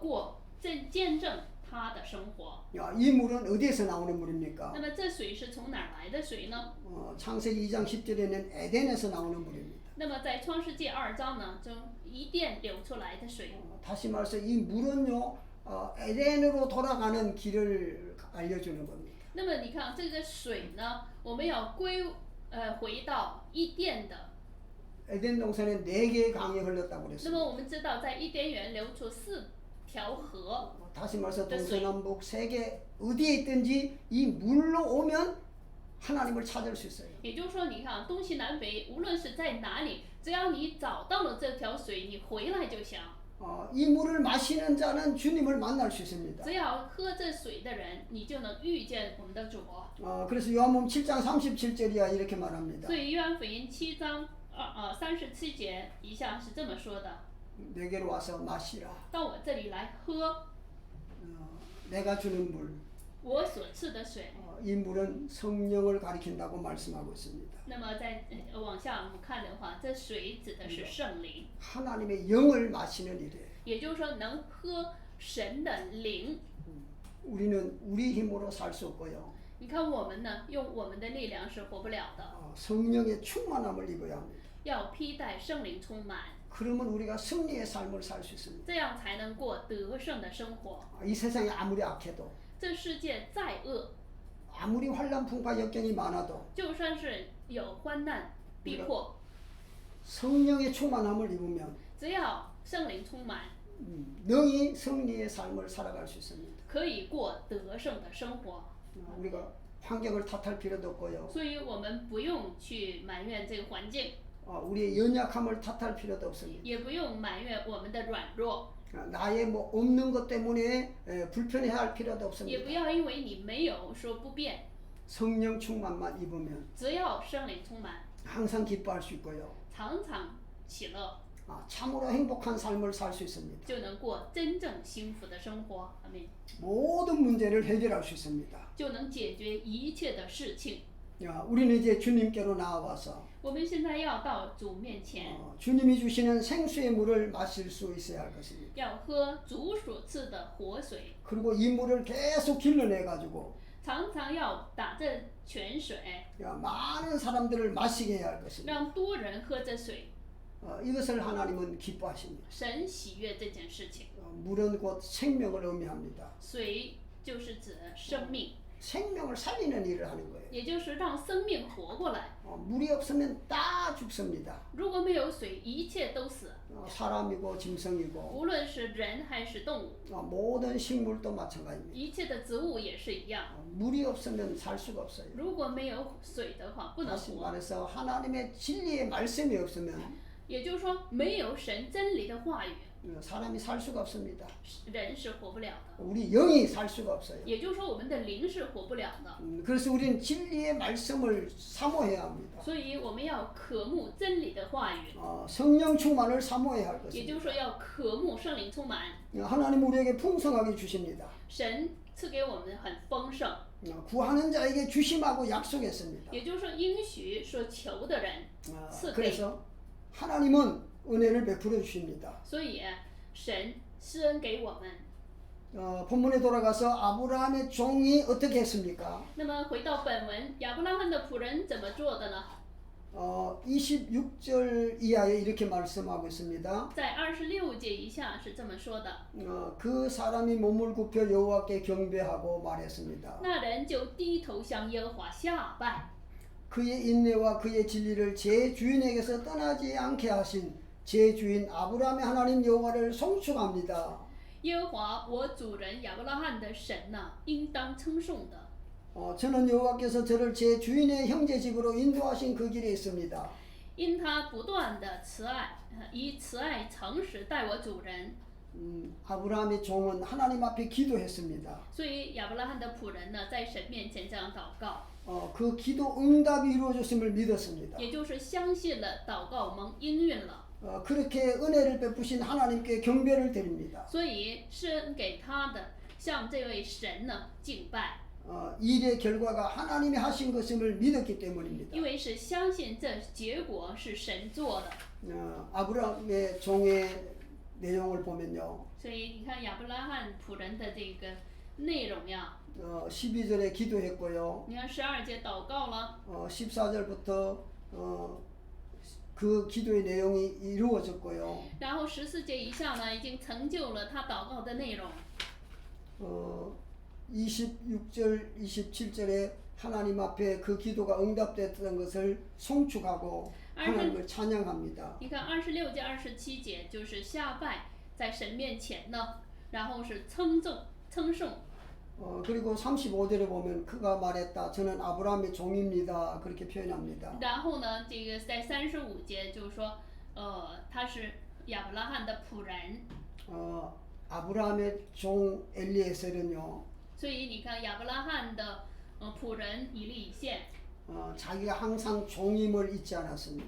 过见证他的生活。 이 물은 어디에서 나오는 물입니까? 那么这水是从哪儿来的水呢？ 창세기 2장 10절에는 에덴에서 나오는 물입니다. 那么在创世纪2章呢，从伊甸流出来的水。 다시 말해서 이 물은요 에덴으로 돌아가는 길을 알려주는 겁니다. 那么你看这个水呢，我们要回到伊甸的。 에덴 동산에 4개의 강이 흘렀다고 那 그랬습니다. 么我们知道，在伊甸园流出4条河。 다시 말해서 동서남북 세계 어디에 있든지 이 물로 오면 하나님을 찾을 수 있어요. 也就是说，你看东西南北，无论是在哪里，只要你找到了这条水，你回来就行。 이 물을 마시는 자는 주님을 만날 수 있습니다. 只要喝这水的人，你就能遇见我们的主。 그래서 요한복음 7장 37절이야 이렇게 말합니다. 所以约翰福音7章37节以下是这么说的： 내게로 와서 마시라. 到我这里来喝 내가 주는 물. 我所赐的水。 이 물은 성령을 가리킨다고 말씀하고 있습니다. 那么在往下我们看的话，这水指的是圣灵， 하나님의 영을 마시는 일이에요. 也就是说能喝神的灵。 우리는 우리 힘으로 살 수 없고요. 你看我们呢，用我们的力量是活不了的， 성령의 충만함을 입어야 합니다. 要披戴圣灵充满， 그러면 우리가 승리의 삶을 살 수 있습니다. 这样才能过得胜的生活。 이 세상이 아무리 악해도 这世界再恶， 아무리 환란풍파 역경이 많아도 就算是有患难逼迫， 성령의 충만함을 입으면 只要圣灵充满， 능히 승리의 삶을 살아갈 수 있습니다. 可以过得胜的生活。 우리가 환경을 탓할 필요도 없고요. 所以我们不用去埋怨这个环境， 우리의 연약함을 탓할 필요도 없습니다. 也不用埋怨我们的软弱， 나의 뭐 없는 것 때문에 불편해할 필요도 也 없습니다. 不要因为你没有说不变， 성령 충만만 입으면 只要圣灵充满， 항상 기뻐할 수 있고요. 常常喜乐， 참으로 행복한 삶을 살 수 있습니다. 就能过真正幸福的生活。阿门。 모든 문제를 해결할 수 있습니다. 就能解决一切的事情。 우리는 이제 주님께로 나와서 我们现在要到主面前， 주님이 주시는 생수의 물을 마실 수 있어야 할 것입니다. 要喝主所赐的活水， 그리고 이 물을 계속 길러내 가지고 常常要打这泉水， 많은 사람들을 마시게 해야 할 것입니다. 让多人喝这水。 이것을 하나님은 기뻐하십니다. 神喜悦这件事情。 물은 곧 생명을 의미합니다. 水就是指生命， 생명을 살리는 일을 하는 거예요. 也就是让生命活过来。 물이 없으면 다 죽습니다. 如果没有水，一切都死， 사람이고 짐승이고 无论是人还是动物， 모든 식물도 마찬가지입니다. 一切的植物也是一样。 물이 없으면 살 수가 없어요. 如果没有水的话，不能 다시 活。 말해서 하나님의 진리의 말씀이 없으면 也就是说，没有神真理的话语， 사람이 살 수가 없습니다. 人是活不了的。 우리 영이 살 수가 없어요. 也就是说，我们的灵是活不了的。 그래서 우리는 진리의 말씀을 사모해야 합니다. 所以我们要渴慕真理的话语， 성령 충만을 사모해야 할 也就 것입니다. 是说要渴慕圣灵充满。 하나님 우리에게 풍성하게 주십니다. 神赐给我们很丰盛， 구하는 자에게 주심하고 약속했습니다. 也就是说应许所求的人赐给。 그래서 하나님은 은혜를 베풀어 주십니다. 所以神施恩给我们。 본문에 돌아가서 아브라함의 종이 어떻게 했습니까? 那么回到本文，亚伯拉罕的仆人怎么做的呢？ 26절 이하에 이렇게 말씀하고 있습니다. 在26节以下是这么说的： 그 사람이 몸을 굽혀 여호와께 경배하고 말했습니다. 那人就低头向耶和华下拜。 그의 인내와 그의 진리를 제 주인에게서 떠나지 않게 하신 제 주인 아브라함의 하나님 여호와를 송축합니다. 耶和华我主人亚伯拉罕的神呢，应当称颂的。 저는 여호와께서 저를 제 주인의 형제 집으로 인도하신 그 길에 있습니다. 因他不断的慈爱，以慈爱诚实待我主人， 아브라함의 종은 하나님 앞에 기도했습니다. 所以亚伯拉罕的仆人呢，在神面前这样祷告， 그 기도 응답이 이루어졌음을 믿었습니다. 也就是相信了祷告蒙应允了， 그렇게 은혜를 베푸신 하나님께 경배를 드립니다. 所以施恩给他的，向这位神呢敬拜， 일의 결과가 하나님이 하신 것임을 믿었기 때문입니다. 因为是相信这结果是神做的。 아브라함의 종의 내용을 보면요. 所以你看亚伯拉罕仆人的这个内容呀， 12절에 기도했고요. 你看12节祷告了， 14절부터 그 기도의 내용이 이루어졌고요. 然后14节以下呢，已经成就了他祷告的内容。 26절, 27절에 하나님 앞에 그 기도가 응답됐던 것을 송축하고 하나님을 찬양합니다. 你看26节、27节就是下拜，在神面前呢，然后是称颂。 그리고 35절에 보면 그가 말했다. 저는 아브라함의 종입니다. 그렇게 표현합니다. 然后呢，这个在35节就是说，他是亚伯拉罕的仆人。 아브라함의 종 엘리에셀은요. 所以你看亚伯拉罕的仆人以利以现， 자기가 항상 종임을 잊지 않았습니다.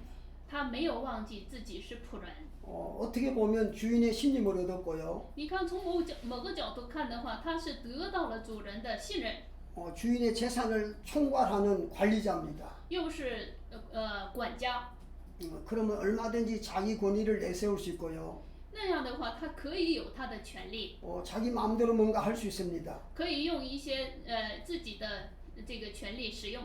他没有忘记自己是仆人。 어떻게 보면 주인의 신임을 얻었고요. 你看从某个角度看的话，他是得到了主人的信任， 주인의 재산을 총괄하는 관리자입니다. 又是管家。 그러면 얼마든지 자기 권위를 내세울 수 있고요. 那样的话，他可以有他的权利， 자기 마음대로 뭔가 할 수 있습니다. 可以用一些自己的这个权利使用。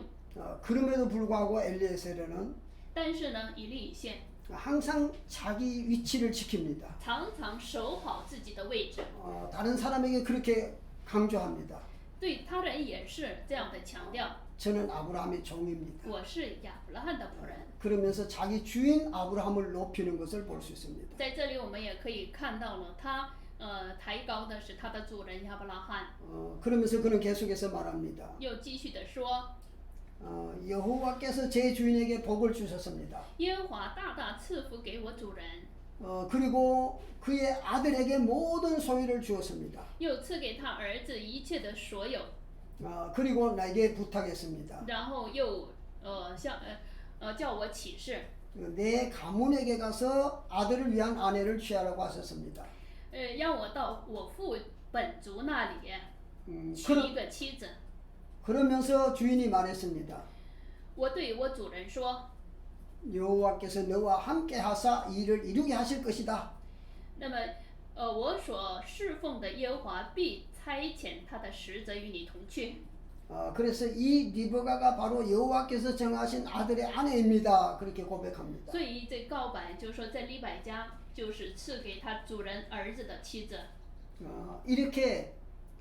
그럼에도 불구하고 엘리에셀은 但是呢，以利以现 항상 자기 위치를 지킵니다. 常常守好自己的位置， 다른 사람에게 그렇게 강조합니다. 对他人也是这样的强调。 저는 아브라함의 종입니다. 我是亚伯拉罕的仆人。 그러면서 자기 주인 아브라함을 높이는 것을 볼 수 있습니다. 在这里我们也可以看到了，他抬高的是他的主人亚伯拉罕。 그러면서 그는 계속해서 말합니다. 又继续的说， 여호와께서 제 주인에게 복을 주셨습니다. 耶和华大大赐福给我主人， 그리고 그의 아들에게 모든 소유를 주었습니다. 又赐给他儿子一切的所有， 그리고 나에게 부탁했습니다. 然后又叫我起誓， 내 가문에게 가서 아들을 위한 아내를 취하라고 하셨습니다. 让我到我父本族那里娶一个妻子。 그러면서 주인이 말했습니다. 我对我主人说， 여호와께서 너와 함께 하사 이 일을 이루게 하실 것이다. 那么我所侍奉的耶和华必差遣他的使者与你同去。 그래서 이 리브가가 바로 여호와께서 정하신 아들의 아내입니다. 그렇게 고백합니다. 所以这告白就是说，在利百加就是赐给他主人儿子的妻子。 이렇게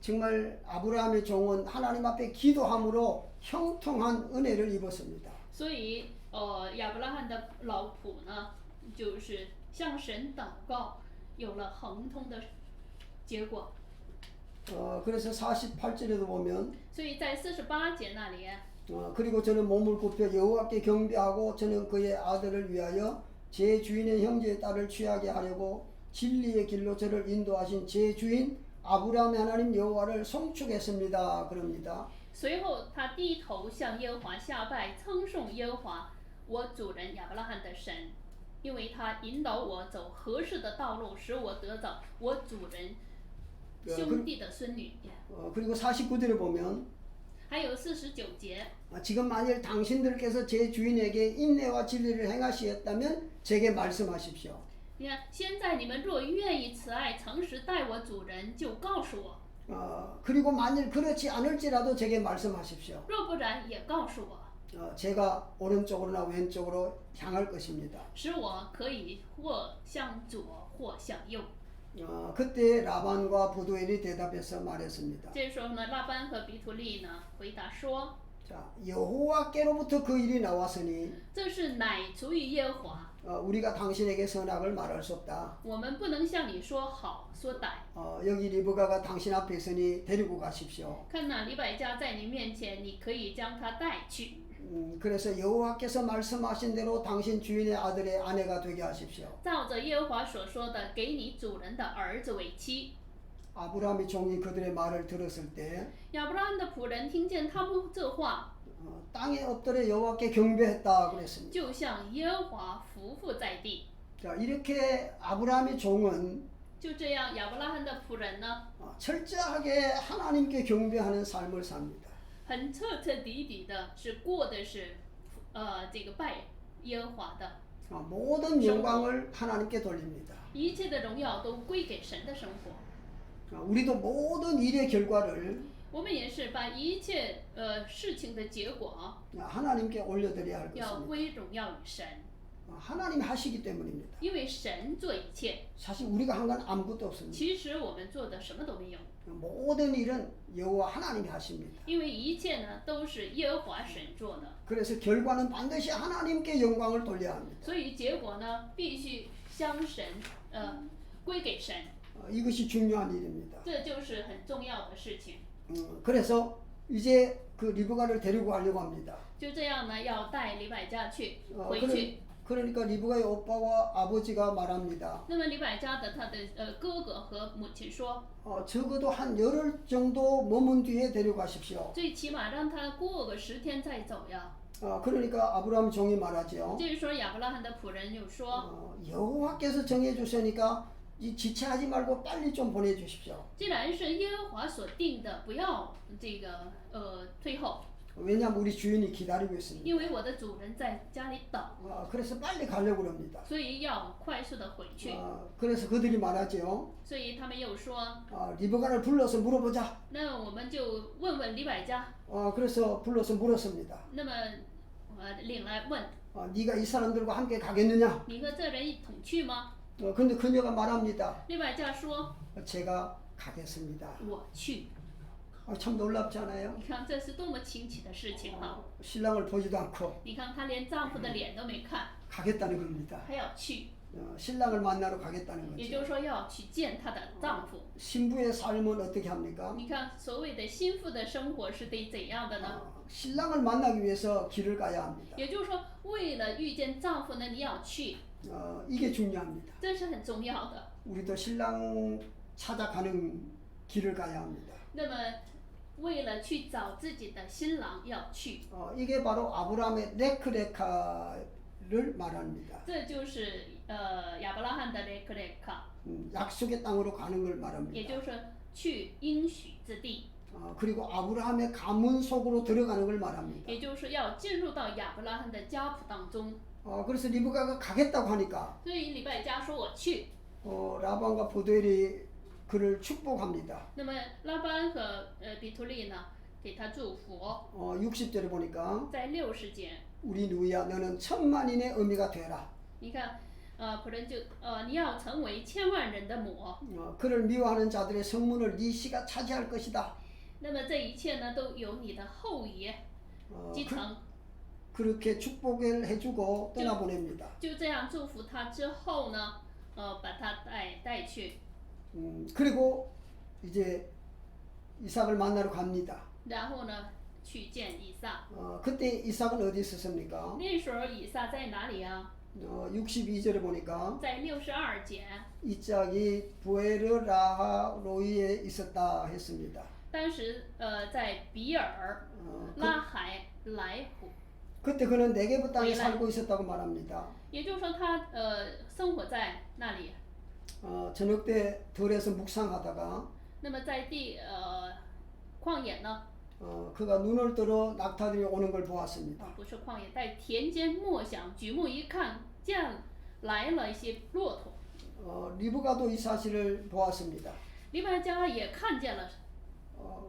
정말 아브라함의 종은 하나님 앞에 기도함으로 형통한 은혜를 입었습니다. 所以亚伯拉罕的老仆呢，就是向神祷告，有了亨通的结果。 그래서 48절에도 보면 所以在48节那里， 그리고 저는 몸을 굽혀 여호와께 경배하고 저는 그의 아들을 위하여 제 주인의 형제의 딸을 취하게 하려고 진리의 길로 저를 인도하신 제 주인 아브라함의 하나님 여호와를 송축했습니다. 그럽니다. 随后他低头向耶和华下拜，称颂耶和华我主人亚伯拉罕的神，因为他引导我走合适的道路，使我得着我主人兄弟的孙女。 그리고 49절에 보면 还有49节， 지금 만일 당신들께서 제 주인에게 인내와 진리를 행하시었다면 제게 말씀하십시오. 你看，现在你们若愿意慈爱诚实待我主人，就告诉我； 그리고 만일 그렇지 않을지라도 제게 말씀하십시오. 若不然，也告诉我， 제가 오른쪽으로나 왼쪽으로 향할 것입니다. 使我可以或向左，或向右。 그때 라반과 부두엘이 대답해서 말했습니다. 这时候呢，拉班和比土利呢回答说 자, 여호와께로부터 그 일이 나왔으니 ：“ 这是乃出于耶和华， 우리가 당신에게 선악을 말할 수 없다. 我们不能向你说好说歹。 여기 리브가가 당신 앞에 있으니 데리고 가십시오. 看哪，李百家在你面前，你可以将他带去。 그래서 여호와께서 말씀하신 대로 당신 주인의 아들의 아내가 되게 하십시오. 照着耶和华所说的，给你主人的儿子为妻。” 아브라함이 종이 그들의 말을 들었을 때 亚伯拉罕的仆人听见他们这话， 땅에 엎드려 여호와께 경배했다 그랬습니다. 就向耶和华匍匐在地。 자, 이렇게 아브라함의 종은 就这样，亚伯拉罕的仆人呢， 철저하게 하나님께 경배하는 삶을 삽니다. 很彻彻底底的是过的是，这个拜耶和华的， 모든 영광을 하나님께 돌립니다. 一切的荣耀都归给神的生活。 우리도 모든 일의 결과를 我们也是把一切事情的结果 하나님께 올려드려야 할 要 것입니다. 归荣耀与神， 하나님이 하시기 때문입니다. 因为神做一切。 사실 우리가 한 건 아무것도 없습니다. 其实我们做的什么都没有， 모든 일은 여호와 하나님이 하십니다. 因为一切呢都是耶和华神做的， 그래서 결과는 반드시 하나님께 영광을 돌려야 합니다. 所以结果呢必须向神归给神， 이것이 중요한 일입니다. 这就是很重要的事情。 그래서 이제 그 리브가를 데리고 가려고 합니다. 就这样呢，要带李百家去回去。 그러니까 리브가의 오빠와 아버지가 말합니다. 那么李百家的他的哥哥和母亲说， 적어도 한 열흘 정도 머문 뒤에 데려가십시오. 最起码让他过个10天再走呀。 그러니까 아브라함 종이 말하죠. 这个时候亚伯拉罕的仆人又说， 여호와께서 정해 주시니까 이 지체하지 말고 빨리 좀 보내주십시오. 既然是耶和华所定的，不要这个退后， 왜냐하면 우리 주인이 기다리고 있습니다. 因为我的主人在家里等， 그래서 빨리 가려고 합니다. 所以要快速的回去。 그래서 그들이 말하죠. 所以他们又说， 리브가를 불러서 물어보자. 那我们就问问李百家。 그래서 불러서 물었습니다. 那么领来问， 네가 이 사람들과 함께 가겠느냐? 你和这人一同去吗？ 근데 그녀가 말합니다. 李百家说， 제가 가겠습니다. 我去。 참 놀랍지 않아요? 你看这是多么清奇的事情哈！ 신랑을 보지도 않고 你看她连丈夫的脸都没看， 가겠다는 겁니다. 还要去， 신랑을 만나러 가겠다는 也 거죠. 就是说要去见她的丈夫。 신부의 삶은 어떻게 합니까? 你看所谓的心腹的生活是得怎样的呢？ 신랑을 만나기 위해서 길을 가야 합니다. 也就是说，为了遇见丈夫呢，你要去， 이게 중요합니다. 这是很重要的。 우리도 신랑 찾아가는 길을 가야 합니다. 那么，为了去找自己的新郎，要去， 이게 바로 아브라함의 레크레카를 말합니다. 这就是亚伯拉罕的雷克雷卡， 약속의 땅으로 가는 걸 也 말합니다. 就是说去应许之地， 그리고 아브라함의 가문 속으로 들어가는 걸 말합니다. 也就是要进入到亚伯拉罕的家谱当中。 그래서 리브가가 가겠다고 하니까 所以李百家说我去， 라반과 부두엘이 그를 축복합니다. 那么拉班和比图利呢给他祝福。 60절에 보니까 在60节， 우리 누이야 너는 천만인의 의미가 되라. 你看，仆人就你要成为1000万人的母。 그를 미워하는 자들의 성문을 네 씨가 차지할 것이다. 那么这一切呢，都由你的后裔继承。 그렇게 축복을 해주고 떠나보냅니다. 就这样祝福他之后呢，把他带去， 그리고 이제 이삭을 만나러 갑니다. 然后呢去见以撒。 그때 이삭은 어디 있었습니까? 那时候以撒在哪里啊？ 62절에 보니까 在62节， 이삭이 부에르 라하로이에 있었다 했습니다. 当时在比尔拉海莱湖， 그때 그는 네게브 땅에 살고 있었다고 말합니다. 也就是说他生活在那里。 저녁 때 들에서 묵상하다가 那么在旷野呢， 그가 눈을 들어 낙타들이 오는 걸 보았습니다. 不是旷野，在田间默想，举目一看，见来了一些骆驼。 리브가도 이 사실을 보았습니다. 黎巴家也看见了，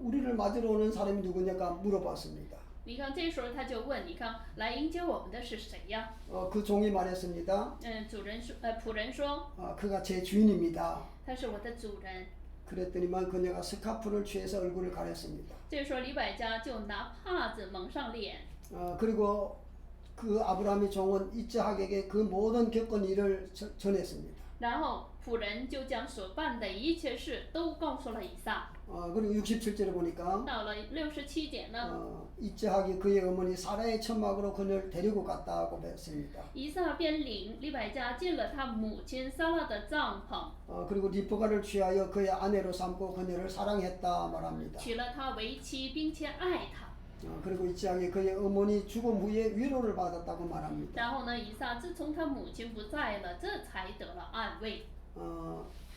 우리를 맞으러 오는 사람이 누구냐가 물어봤습니다. 你看这时候他就问，你看来迎接我们的是谁呀？ 그 종이 말했습니다. 仆人说， 그가 제 주인입니다. 他是我的主人。 그랬더니만 그녀가 스카프를 취해서 얼굴을 가렸습니다. 这时候黎百家就拿帕子蒙上脸， 그리고 그 아브라함의 종은 이스하에게 그 모든 겪은 일을 전했습니다. 然后仆人就将所办的一切事都告诉了以撒。 그리고 67절에 보니까 到了67节呢， 이스하기 그의 어머니 사라의 천막으로 그녀를 데리고 갔다고 했습니다. 以撒便领黎百家进了他母亲撒拉的帐篷， 그리고 리브가를 취하여 그의 아내로 삼고 그녀를 사랑했다 말합니다. 娶了她为妻，并且爱她。 그리고 이스하기 그의 어머니 죽음 후에 위로를 받았다고 말합니다. 然后呢，以撒自从他母亲不在了，这才得了安慰。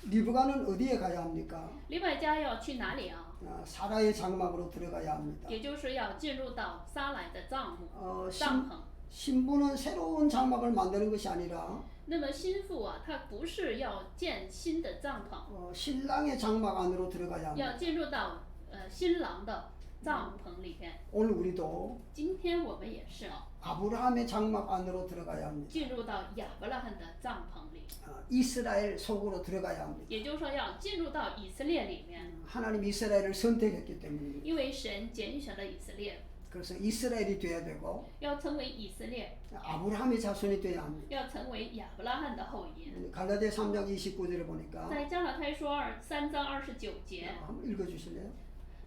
리브가는 어디에 가야 합니까? 黎百家要去哪里啊？ 사라의 장막으로 들어가야 합니다. 也就是要进入到撒来的帐幕、 신 帐篷。 신부는 새로운 장막을 만드는 것이 아니라 那么心腹啊，他不是要建新的帐篷， 신랑의 장막 안으로 들어가야 합니다. 要进入到新郎的帐篷里边。 오늘 우리도 今天我们也是 아브라함의 장막 안으로 들어가야 합니다. 进入到亚伯拉罕的帐篷里， 이스라엘 속으로 들어가야 합니다. 也就是说要进入到以色列里面， 하나님 이스라엘을 선택했기 때문입니다. 因为神拣选了以色列， 그래서 이스라엘이 돼야 되고 要成为以色列， 아브라함의 자손이 돼야 합니다. 要成为亚伯拉罕的后裔。 갈라디아 3장 29절에 보니까 在加拉太书3章29节， 한번 읽어주실래요?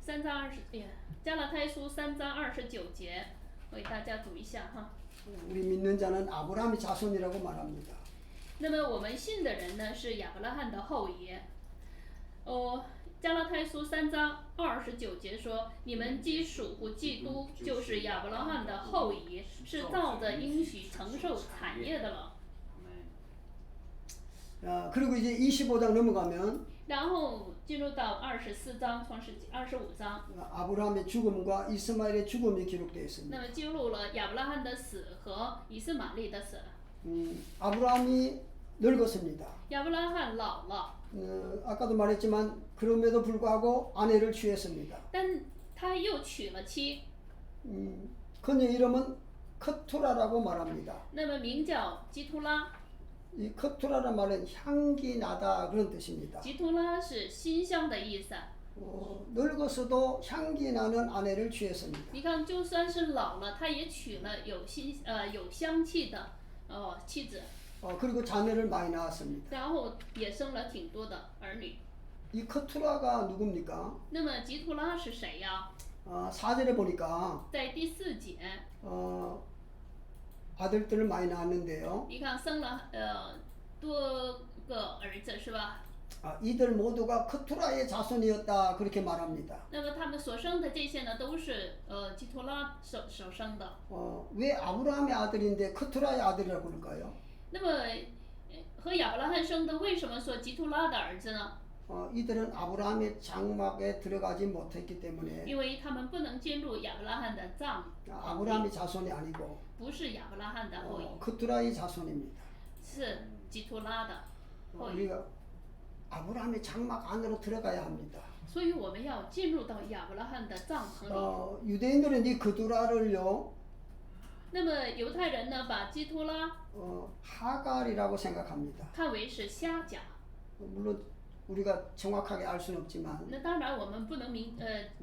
3章20，加拉太书3章29节，我给大家读一下哈。 우리 믿는 자는 아브라함의 자손이라고 말합니다. 那么我们信的人呢是亚伯拉罕的后裔。加拉太书3章29节说：“你们既属乎基督，就是亚伯拉罕的后裔，是照着应许承受产业的了。” 그리고 이제 25장 넘어가면 然后进入到24章创世纪25章， 아브라함의 죽음과 이스마엘의 죽음이 기록되어 있습니다. 那么记录了亚伯拉罕的死和以斯玛利的死。 아브라함이 늙었습니다. 亚伯拉罕老了， 아까도 말했지만 그럼에도 불구하고 아내를 취했습니다. 但他又娶了妻， 그녀 이름은 커투라라고 말합니다. 那么名叫基图拉。 이 커투라란 말은 향기 나다 그런 뜻입니다. 基图拉是馨香的意思。 늙어서도 향기 나는 아내를 취했습니다. 你看，就算是老了，他也娶了有香气的妻子， 그리고 자녀를 많이 낳았습니다. 然后也生了挺多的儿女。 이 커투라가 누굽니까? 那么基图拉是谁呀？ 4절에 보니까 在第4节， 아들들을 많이 낳았는데요. 你看生了多个儿子是吧？ 이들 모두가 커투라의 자손이었다 그렇게 말합니다. 那么他们所生的这些呢，都是基图拉所生的。 왜 아브라함의 아들인데 커투라의 아들이라고 그럴까요? 那么和亚伯拉罕生的，为什么说基图拉的儿子呢？ 이들은 아브라함의 장막에 들어가지 못했기 때문에 因为他们不能进入亚伯拉罕的帐， 아브라함의 자손이 아니고 不是亚伯拉罕的后裔， 커투라의 자손입니다. 是基图拉的后裔。 우리가 아브라함의 장막 안으로 들어가야 합니다. 所以我们要进入到亚伯拉罕的帐篷里。 유대인들은 이 그두라를요 那么犹太人呢，把基托拉 하갈이라고 생각합니다. 看为是虾甲。 물론 우리가 정확하게 알 수는 없지만 那当然我们不能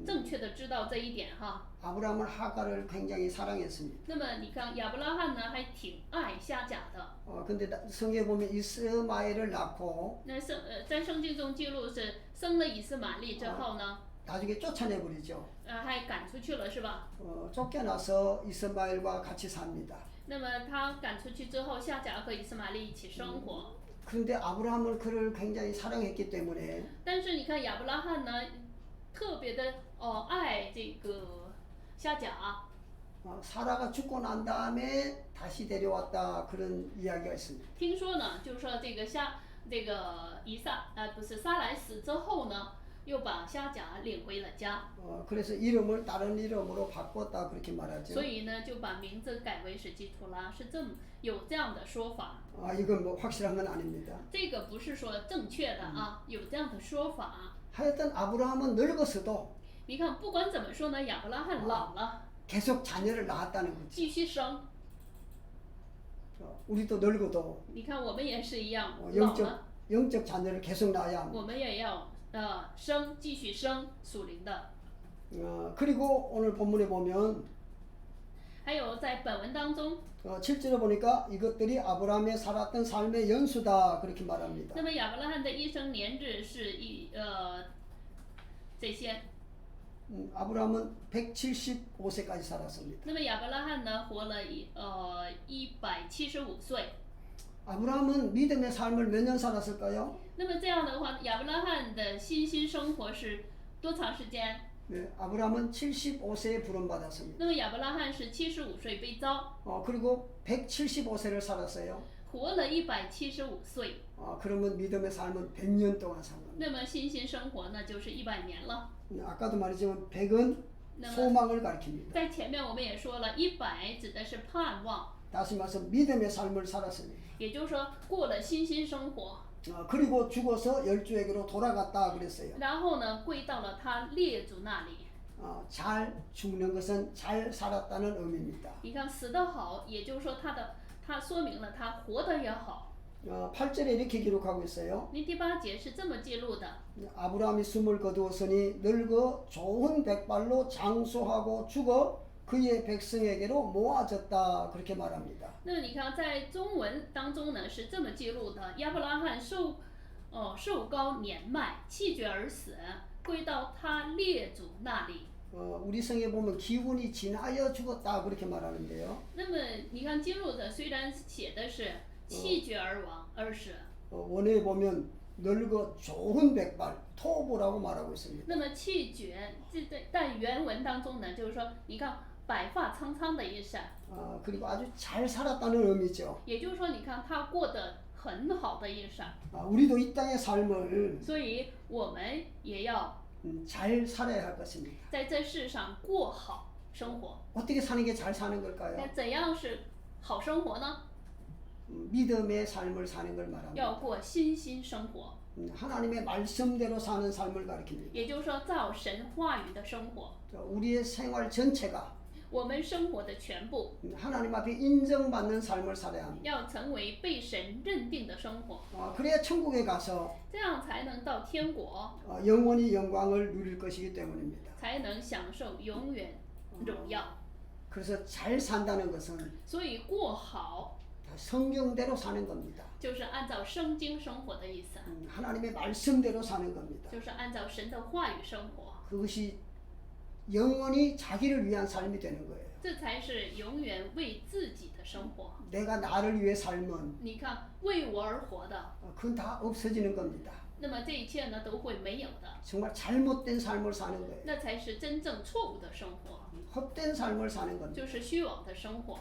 正确的知道这一点哈。 아브라함은 하갈을 굉장히 사랑했습니다. 那么你看亚伯拉罕呢，还挺爱虾甲的。 근데 성경에 보면 이스마엘을 낳고 那在圣经中记录是生了以斯玛利之后呢， 나중에 쫓아내버리죠. 还赶出去了是吧？ 쫓겨나서 이스마엘과 같이 삽니다. 那么他赶出去之后，夏甲和以斯玛利一起生活。 그런데 아브라함은 그를 굉장히 사랑했기 때문에 但是你看亚伯拉罕呢，特别的爱这个夏甲。 사라가 죽고 난 다음에 다시 데려왔다 그런 이야기가 있습니다. 听说呢，就是说这个不是撒来死之后呢，又把夏甲领回了家， 그래서 이름을 다른 이름으로 바꿨다 그렇게 말하죠. 所以呢就把名字改为史基图拉，是有这样的说法。 이건 뭐 확실한 건 아닙니다. 这个不是说正确的啊，有这样的说法。 하여튼 아브라함은 늙었어도 你看，不管怎么说呢，亚伯拉罕老了， 계속 자녀를 낳았다는 거지. 继续生。 우리도 늙어도 你看我们也是一样，老了 영적 자녀를 계속 낳아야 합니다. 我们也要生，继续生属灵的。 그리고 오늘 본문에 보면 还有在本文当中， 7절에 보니까 이것들이 아브라함의 살았던 삶의 연수다 그렇게 말합니다. 那么亚伯拉罕的一生年日是这些。 아브라함은 175세까지 살았습니다. 那么亚伯拉罕呢，活了175岁。 아브라함은 믿음의 삶을 몇 년 살았을까요? 那么这样的话，亚伯拉罕的信心生活是多长时间？ 네, 아브라함은 75세에 부름받았습니다. 那么亚伯拉罕是75岁被召， 그리고 175세를 살았어요. 活了175岁。 그러면 믿음의 삶은 100년 동안 산 겁니다. 那么信心生活呢，就是100年了。 아까도 말했지만 100은 소망을 가리킵니다. 在前面我们也说了，100指的是盼望， 다시 말해서 믿음의 삶을 살았습니다. 也就是说过了信心生活， 그리고 죽어서 열주에게로 돌아갔다 그랬어요. 然后呢归到了他列祖那里。 잘 죽는 것은 잘 살았다는 의미입니다. 你看死得好，也就是说他说明了他活得也好。 8절에 이렇게 기록하고 있어요. 第8节是这么记录的。 아브라함이 숨을 거두었으니 늙어 좋은 백발로 장수하고 죽어 그의 백성에게로 모아졌다 그렇게 말합니다. 那么你看，在中文当中呢是这么记录的：亚伯拉罕寿高年迈，气绝而死，归到他列祖那里。 우리 성에 보면 기운이 지나여 죽었다 그렇게 말하는데요. 那么你看经录的虽然写的是气绝而亡而死， 원어에 보면 늙어 좋은 백발 토보라고 말하고 있습니다. 那么气绝但原文当中呢，就是说，你看白发苍苍的一生， 그리고 아주 잘 살았다는 의미죠. 也就是说，你看他过得很好的一生， 우리도 이 땅의 삶을 所以我们也要 잘 살아야 할 것입니다. 在这世上过好生活。 어떻게 사는 게 잘 사는 걸까요? 那怎样是好生活呢？ 믿음의 삶을 사는 걸 말합니다. 要过信心生活， 하나님의 말씀대로 사는 삶을 가리킵니다. 也就是说照神话语的生活。 우리의 생활 전체가 我们生活的全部 하나님 앞에 인정받는 삶을 살아야 합니다. 要成为被神认定的生活， 그래야 천국에 가서 这样才能到天国， 영원히 영광을 누릴 것이기 때문입니다. 才能享受永远荣耀。 그래서 잘 산다는 것은 所以过好 성경대로 사는 겁니다. 就是按照圣经生活的意思， 하나님의 말씀대로 사는 겁니다. 就是按照神的话语生活， 그것이 영원히 자기를 위한 삶이 되는 거예요. 这才是永远为自己的生活。 내가 나를 위해 살면 你看，为我而活的， 그건 다 없어지는 겁니다. 那么这一切呢都会没有的， 정말 잘못된 삶을 사는 거예요. 那才是真正错误的生活， 헛된 삶을 사는 겁니다. 就是虚妄的生活。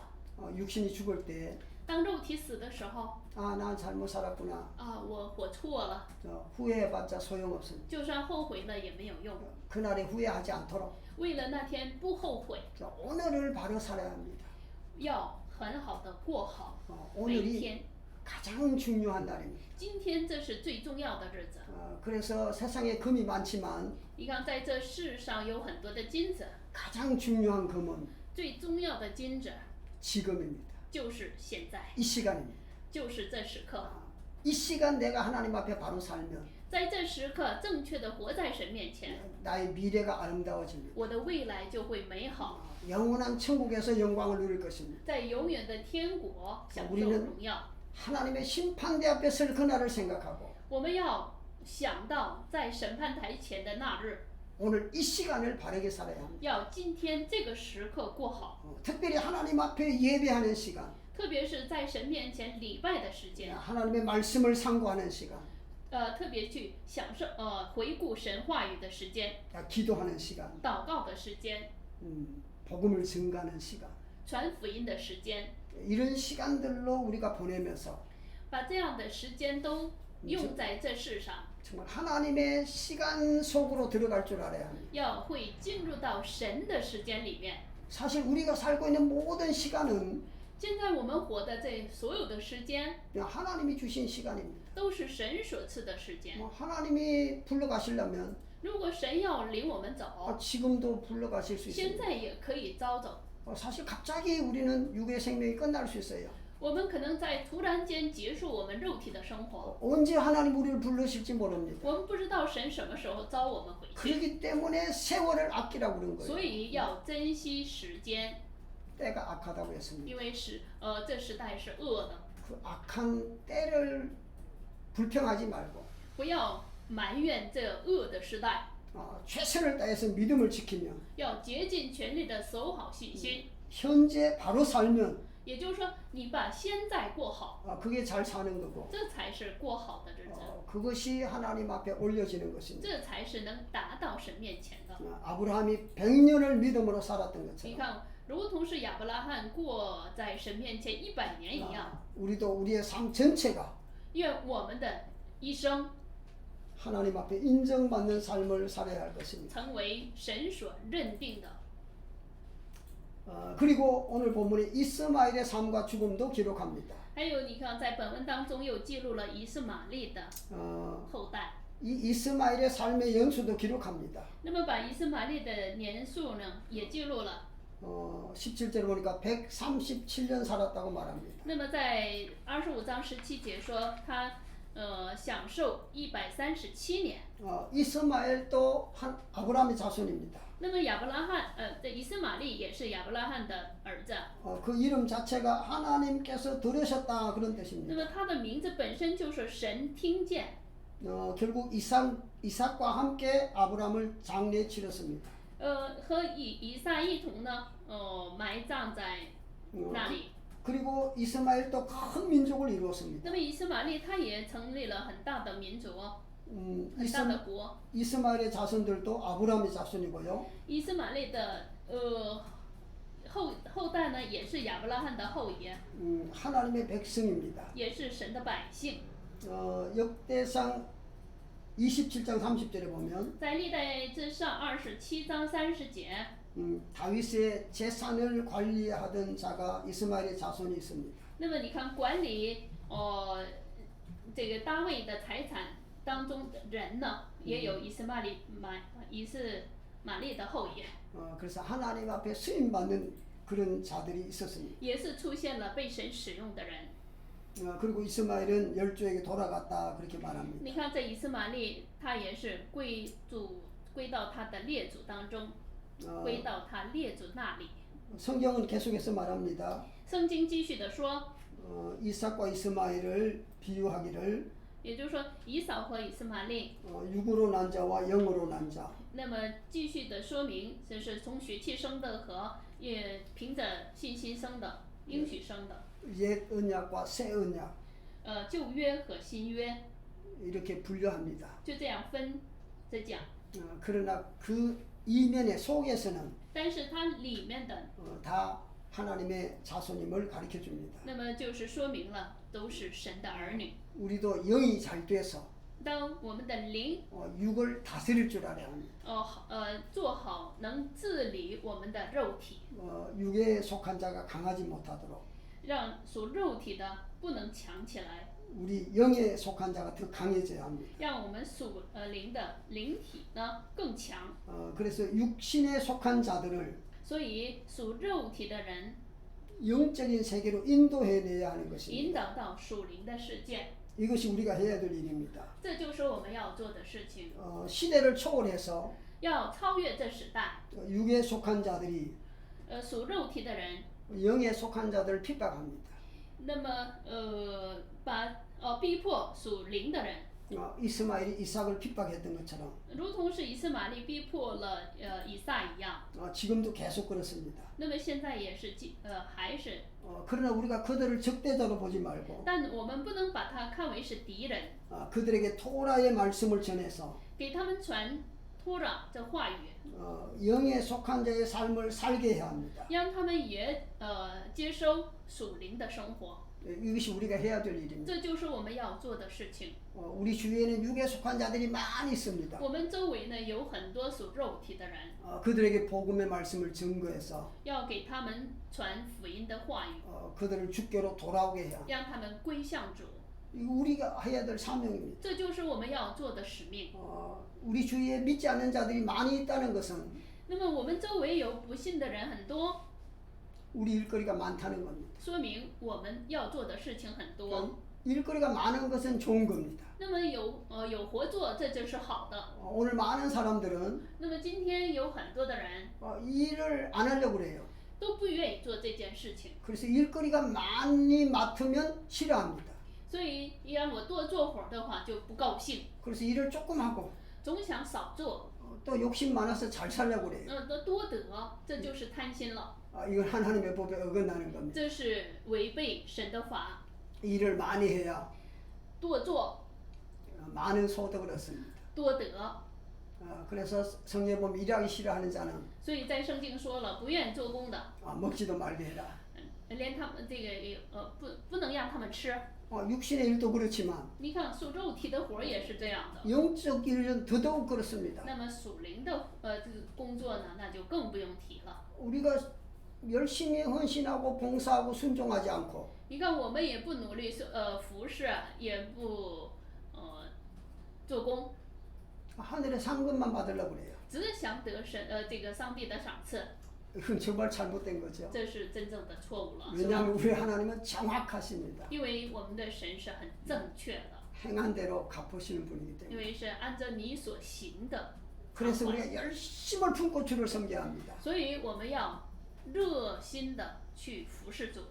육신이 죽을 때 当肉体死的时候， 난 잘못 살았구나. 我活错了， 후회해봤자 소용없습니다. 就算后悔了也没有用。 그날에 후회하지 않도록 为了那天不后悔， 오늘을 바로 살아야 합니다. 要很好的过好每一 오늘이 天。 가장 중요한 날입니다. 今天这是最重要的日子。 그래서 세상에 금이 많지만 你看，在这世上有很多的金子， 가장 중요한 금은 最重要的金子 지금입니다. 就是现在， 이 시간입니다. 就是这时刻。 이 시간 내가 하나님 앞에 바로 살면 在这时刻，正确的活在神面前， 나의 미래가 아름다워집니다. 我的未来就会美好， 영원한 천국에서 영광을 누릴 것입니다. 在永远的天国享受 우리는 荣耀。 하나님의 심판대 앞에 설 그날을 생각하고 我们要想到在审判台前的那日， 오늘 이 시간을 바르게 살아야 합니다. 要今天这个时刻过好， 특별히 하나님 앞에 예배하는 시간, 特别是在神面前礼拜的时间， 하나님의 말씀을 상고하는 시간, 特别去享受回顾神话语的时间， 기도하는 시간, 祷告的时间， 복음을 증가하는 시간. 传福音的时间， 이런 시간들로 우리가 보내면서 把这样的时间都用在这世上， 정말 하나님의 시간 속으로 들어갈 줄 알아야 합니다. 要会进入到神的时间里面。 사실 우리가 살고 있는 모든 시간은 现在我们活的这所有的时间， 그냥 하나님이 주신 시간입니다. 都是神所赐的时间。 뭐 하나님이 불러가시려면 如果神要领我们走， 지금도 불러가실 수 现 있습니다. 在也可以招走。 사실 갑자기 우리는 육의 생명이 끝날 수 있어요. 我们可能在突然间结束我们肉体的生活， 언제 하나님 우리를 부르실지 모릅니다. 我们不知道神什么时候招我们回去， 그렇기 때문에 세월을 아끼라고 그런 所 거예요. 以要珍惜时间， 때가 악하다고 했습니다. 因为这时代是恶的， 그 악한 때를 불평하지 말고 不要埋怨这恶的时代， 최선을 다해서 믿음을 지키며 要竭尽全力的守好信心。 현재 바로 살면 也就是说，你把现在过好， 그게 잘 사는 거고 这才是过好的日子， 그것이 하나님 앞에 올려지는 것입니다. 这才是能达到神面前的。 아브라함이 100년을 믿음으로 살았던 你 것처럼 看，如同是亚伯拉罕过在神面前100年一样， 우리도 우리의 삶 전체가 愿我们的一生 하나님 앞에 인정받는 삶을 살아야 할 것입니다. 成为神所认定的。 그리고 오늘 본문에 이스마엘의 삶과 죽음도 기록합니다. 还有，你看，在本文当中又记录了以斯玛利的 어, 后代。 이 이스마엘의 삶의 연수도 기록합니다. 那么把以斯玛利的年数呢，也记录了。 17절에 보니까 137년 살았다고 말합니다. 那么在25章17节说，他享受137年。 이스마엘도 한 아브라함의 자손입니다. 那么亚伯拉罕，这以斯玛利也是亚伯拉罕的儿子。 그 이름 자체가 하나님께서 들으셨다 그런 那 뜻입니다. 么他的名字本身就是神听见。 결국 이삭과 함께 아브라함을 장례 치렀습니다. 和以撒一同呢，埋葬在那里。 그리고 이스마엘도 큰 민족을 이루었습니다. 那么以斯玛利他也成立了很大的民族，很大 이스, 的国。 이스마엘의 자손들도 아브라함의 자손이고요. 以斯玛利的后代呢，也是亚伯拉罕的后裔， 하나님의 백성입니다. 也是神的百姓。 역대상 27장 30절에 보면 在历代志上27章30节， 다윗의 재산을 관리하던 자가 이스마엘의 자손이 있습니다. 那么你看管理这个大卫的财产当中的人呢，也有以斯玛利的后裔， 그래서 하나님 앞에 쓰임 받는 그런 자들이 있었습니다. 也是出现了被神使用的人。 그리고 이스마엘은 열조에게 돌아갔다 그렇게 말합니다. 你看这以斯玛利，他也是归到他的列祖当中，归到他列祖那里。 성경은 계속해서 말합니다. 圣经继续的说， 이삭과 이스마엘을 비유하기를 也就是说以扫和以斯玛利， 육으로 난 자와 영으로 난 자. 那么继续的说明，这是从血气生的和也凭着信心生的，应许生的。 옛 언약과 새 언약 旧约和新约 이렇게 분류합니다. 就这样分着讲， 그러나 그 이면의 속에서는 但是它里面的， 다 하나님의 자손임을 가르쳐 줍니다. 那么就是说明了都是神的儿女。 우리도 영이 잘 돼서 当我们的灵 육을 다스릴 줄 알아야 합니다. 做好能治理我们的肉体， 육에 속한 자가 강하지 못하도록 让属肉体的不能强起来， 우리 영에 속한 자가 더 강해져야 합니다. 让我们属灵的灵体呢更强。 그래서 육신에 속한 자들을 所以属肉体的人 영적인 세계로 인도해내야 하는 引 것입니다. 导到属灵的世界， 이것이 우리가 해야 될 일입니다. 这就是我们要做的事情。 시대를 초월해서 要超越这时代， 육에 속한 자들이 属肉体的人， 영에 속한 자들을 핍박합니다. 那么逼迫属灵的人， 이스마엘이 이삭을 핍박했던 것처럼 如同是以斯玛利逼迫了以撒一样。 지금도 계속 그렇습니다. 那么现在也是还是， 그러나 우리가 그들을 적대자로 보지 말고 但我们不能把它看为是敌人， 그들에게 토라의 말씀을 전해서 给他们传托着这话语， 영에 속한 자의 삶을 살게 해야 합니다. 让他们也接收属灵的生活。 이것이 우리가 해야 될 일입니다. 这就是我们要做的事情。 우리 주위에는 육에 속한 자들이 많이 있습니다. 我们周围呢有很多属肉体的人， 그들에게 복음의 말씀을 증거해서 要给他们传福音的话语， 그들을 주께로 돌아오게 해야. 让他们归向主。 이거 우리가 해야 될 사명입니다. 这就是我们要做的使命。 우리 주위에 믿지 않는 자들이 많이 있다는 것은 那么我们周围有不信的人很多， 우리 일거리가 많다는 겁니다. 说明我们要做的事情很多。 그러니까 일거리가 많은 것은 좋은 겁니다. 那么有活做，这就是好的。 오늘 많은 사람들은 那么今天有很多的人 일을 안 하려고 그래요. 都不愿意做这件事情， 그래서 일거리가 많이 맡으면 싫어합니다. 所以让我多做会儿的话就不高兴， 그래서 일을 조금 하고 总想少做， 또 욕심 많아서 잘 살려고 그래요. 多得，这就是贪心了， 이건 하나님의 법에 어긋나는 겁니다. 这是违背神的法。 일을 많이 해야 多做 많은 소득을 얻습니다. 多得， 그래서 성경에 보면 일하기 싫어하는 자는 所以在圣经说了，不愿意做工的， 먹지도 말게 해라. 连他们这个不能让他们吃。 육신의 일도 그렇지만 你看属肉体的活儿也是这样的， 영적 일은 더더욱 그렇습니다. 那么属灵的这个工作呢，那就更不用提了。 우리가 열심히 헌신하고 봉사하고 순종하지 않고 你看我们也不努力服侍，也不做工， 하늘의 상급만 받으려고 그래요. 只是想得这个上帝的赏赐， 그건 정말 잘못된 거죠. 这是真正的错误了。 왜냐하면 우리 하나님은 정확하십니다. 因为我们的神是很正确的， 행한 대로 갚으시는 분이기 因 때문에. 为是按照你所行的偿 그래서 还， 우리가 열심을 품고 주를 섬겨야 합니다. 所以我们要热心的去服侍主，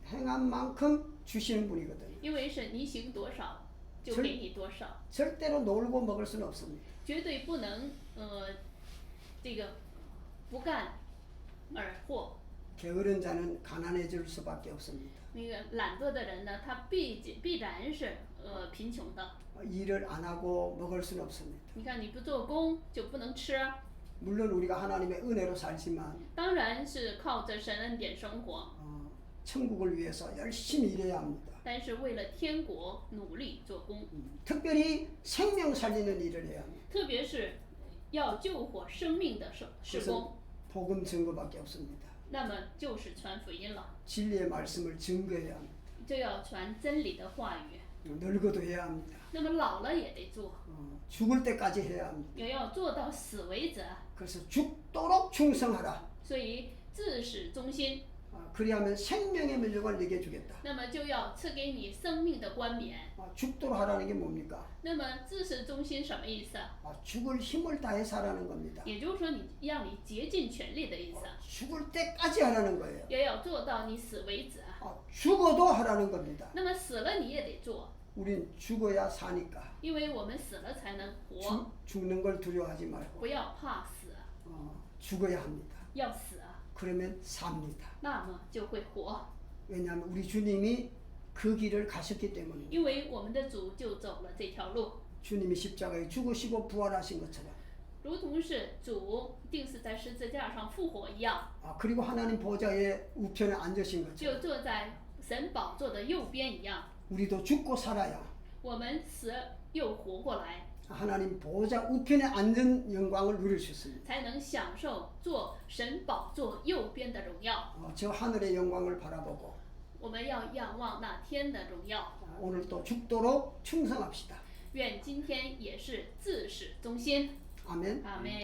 행한 만큼 주시는 분이거든요. 因为是你行多少就给你多少， 절대로 놀고 먹을 수는 없습니다. 绝对不能这个不干而获。 게으른 자는 가난해질 수밖에 없습니다. 那个懒惰的人呢，他必然是贫穷的。 일을 안 하고 먹을 수는 없습니다. 你看你不做工就不能吃， 물론 우리가 하나님의 은혜로 살지만 当然是靠着神恩典生活， 천국을 위해서 열심히 일해야 합니다. 但是为了天国努力做工， 특별히 생명 살리는 일을 해야 합니다. 特别是要救活生命的施 그것은 工， 복음 증거밖에 없습니다. 那么就是传福音了， 진리의 말씀을 증거해야 합니다. 就要传真理的话语。 늙어도 해야 합니다. 那么老了也得做， 죽을 때까지 해야 합니다. 也要做到死为止。 그래서 죽도록 충성하라. 所以至始忠心， 그리하면 생명의 면류관을 내게 주겠다. 那么就要赐给你生命的冠冕。 죽도록 하라는 게 뭡니까? 那么至始忠心什么意思？ 죽을 힘을 다해서 하라는 겁니다. 也就是说让你竭尽全力的意思， 죽을 때까지 하라는 거예요. 也要做到你死为止。 죽어도 하라는 겁니다. 那么死了你也得做， 우린 죽어야 사니까 因为我们死了才能活， 죽는 걸 두려워하지 말고 不要怕死， 죽어야 합니다. 要死， 그러면 삽니다. 那么就会活， 왜냐하면 우리 주님이 그 길을 가셨기 때문입니다. 因为我们的主就走了这条路， 주님이 십자가에 죽으시고 부활하신 것처럼 如同是主定是在十字架上复活一样， 그리고 하나님 보좌의 우편에 앉으신 것처럼 就坐在神宝座的右边一样， 우리도 죽고 살아야 我们死又活过来， 하나님 보좌 우편에 앉은 영광을 누릴 수 있습니다. 才能享受做神宝座右边的荣耀。 저 하늘의 영광을 바라보고 我们要仰望那天的荣耀。 오늘 또 죽도록 충성합시다. 愿今天也是至始忠心。 아멘. 阿门。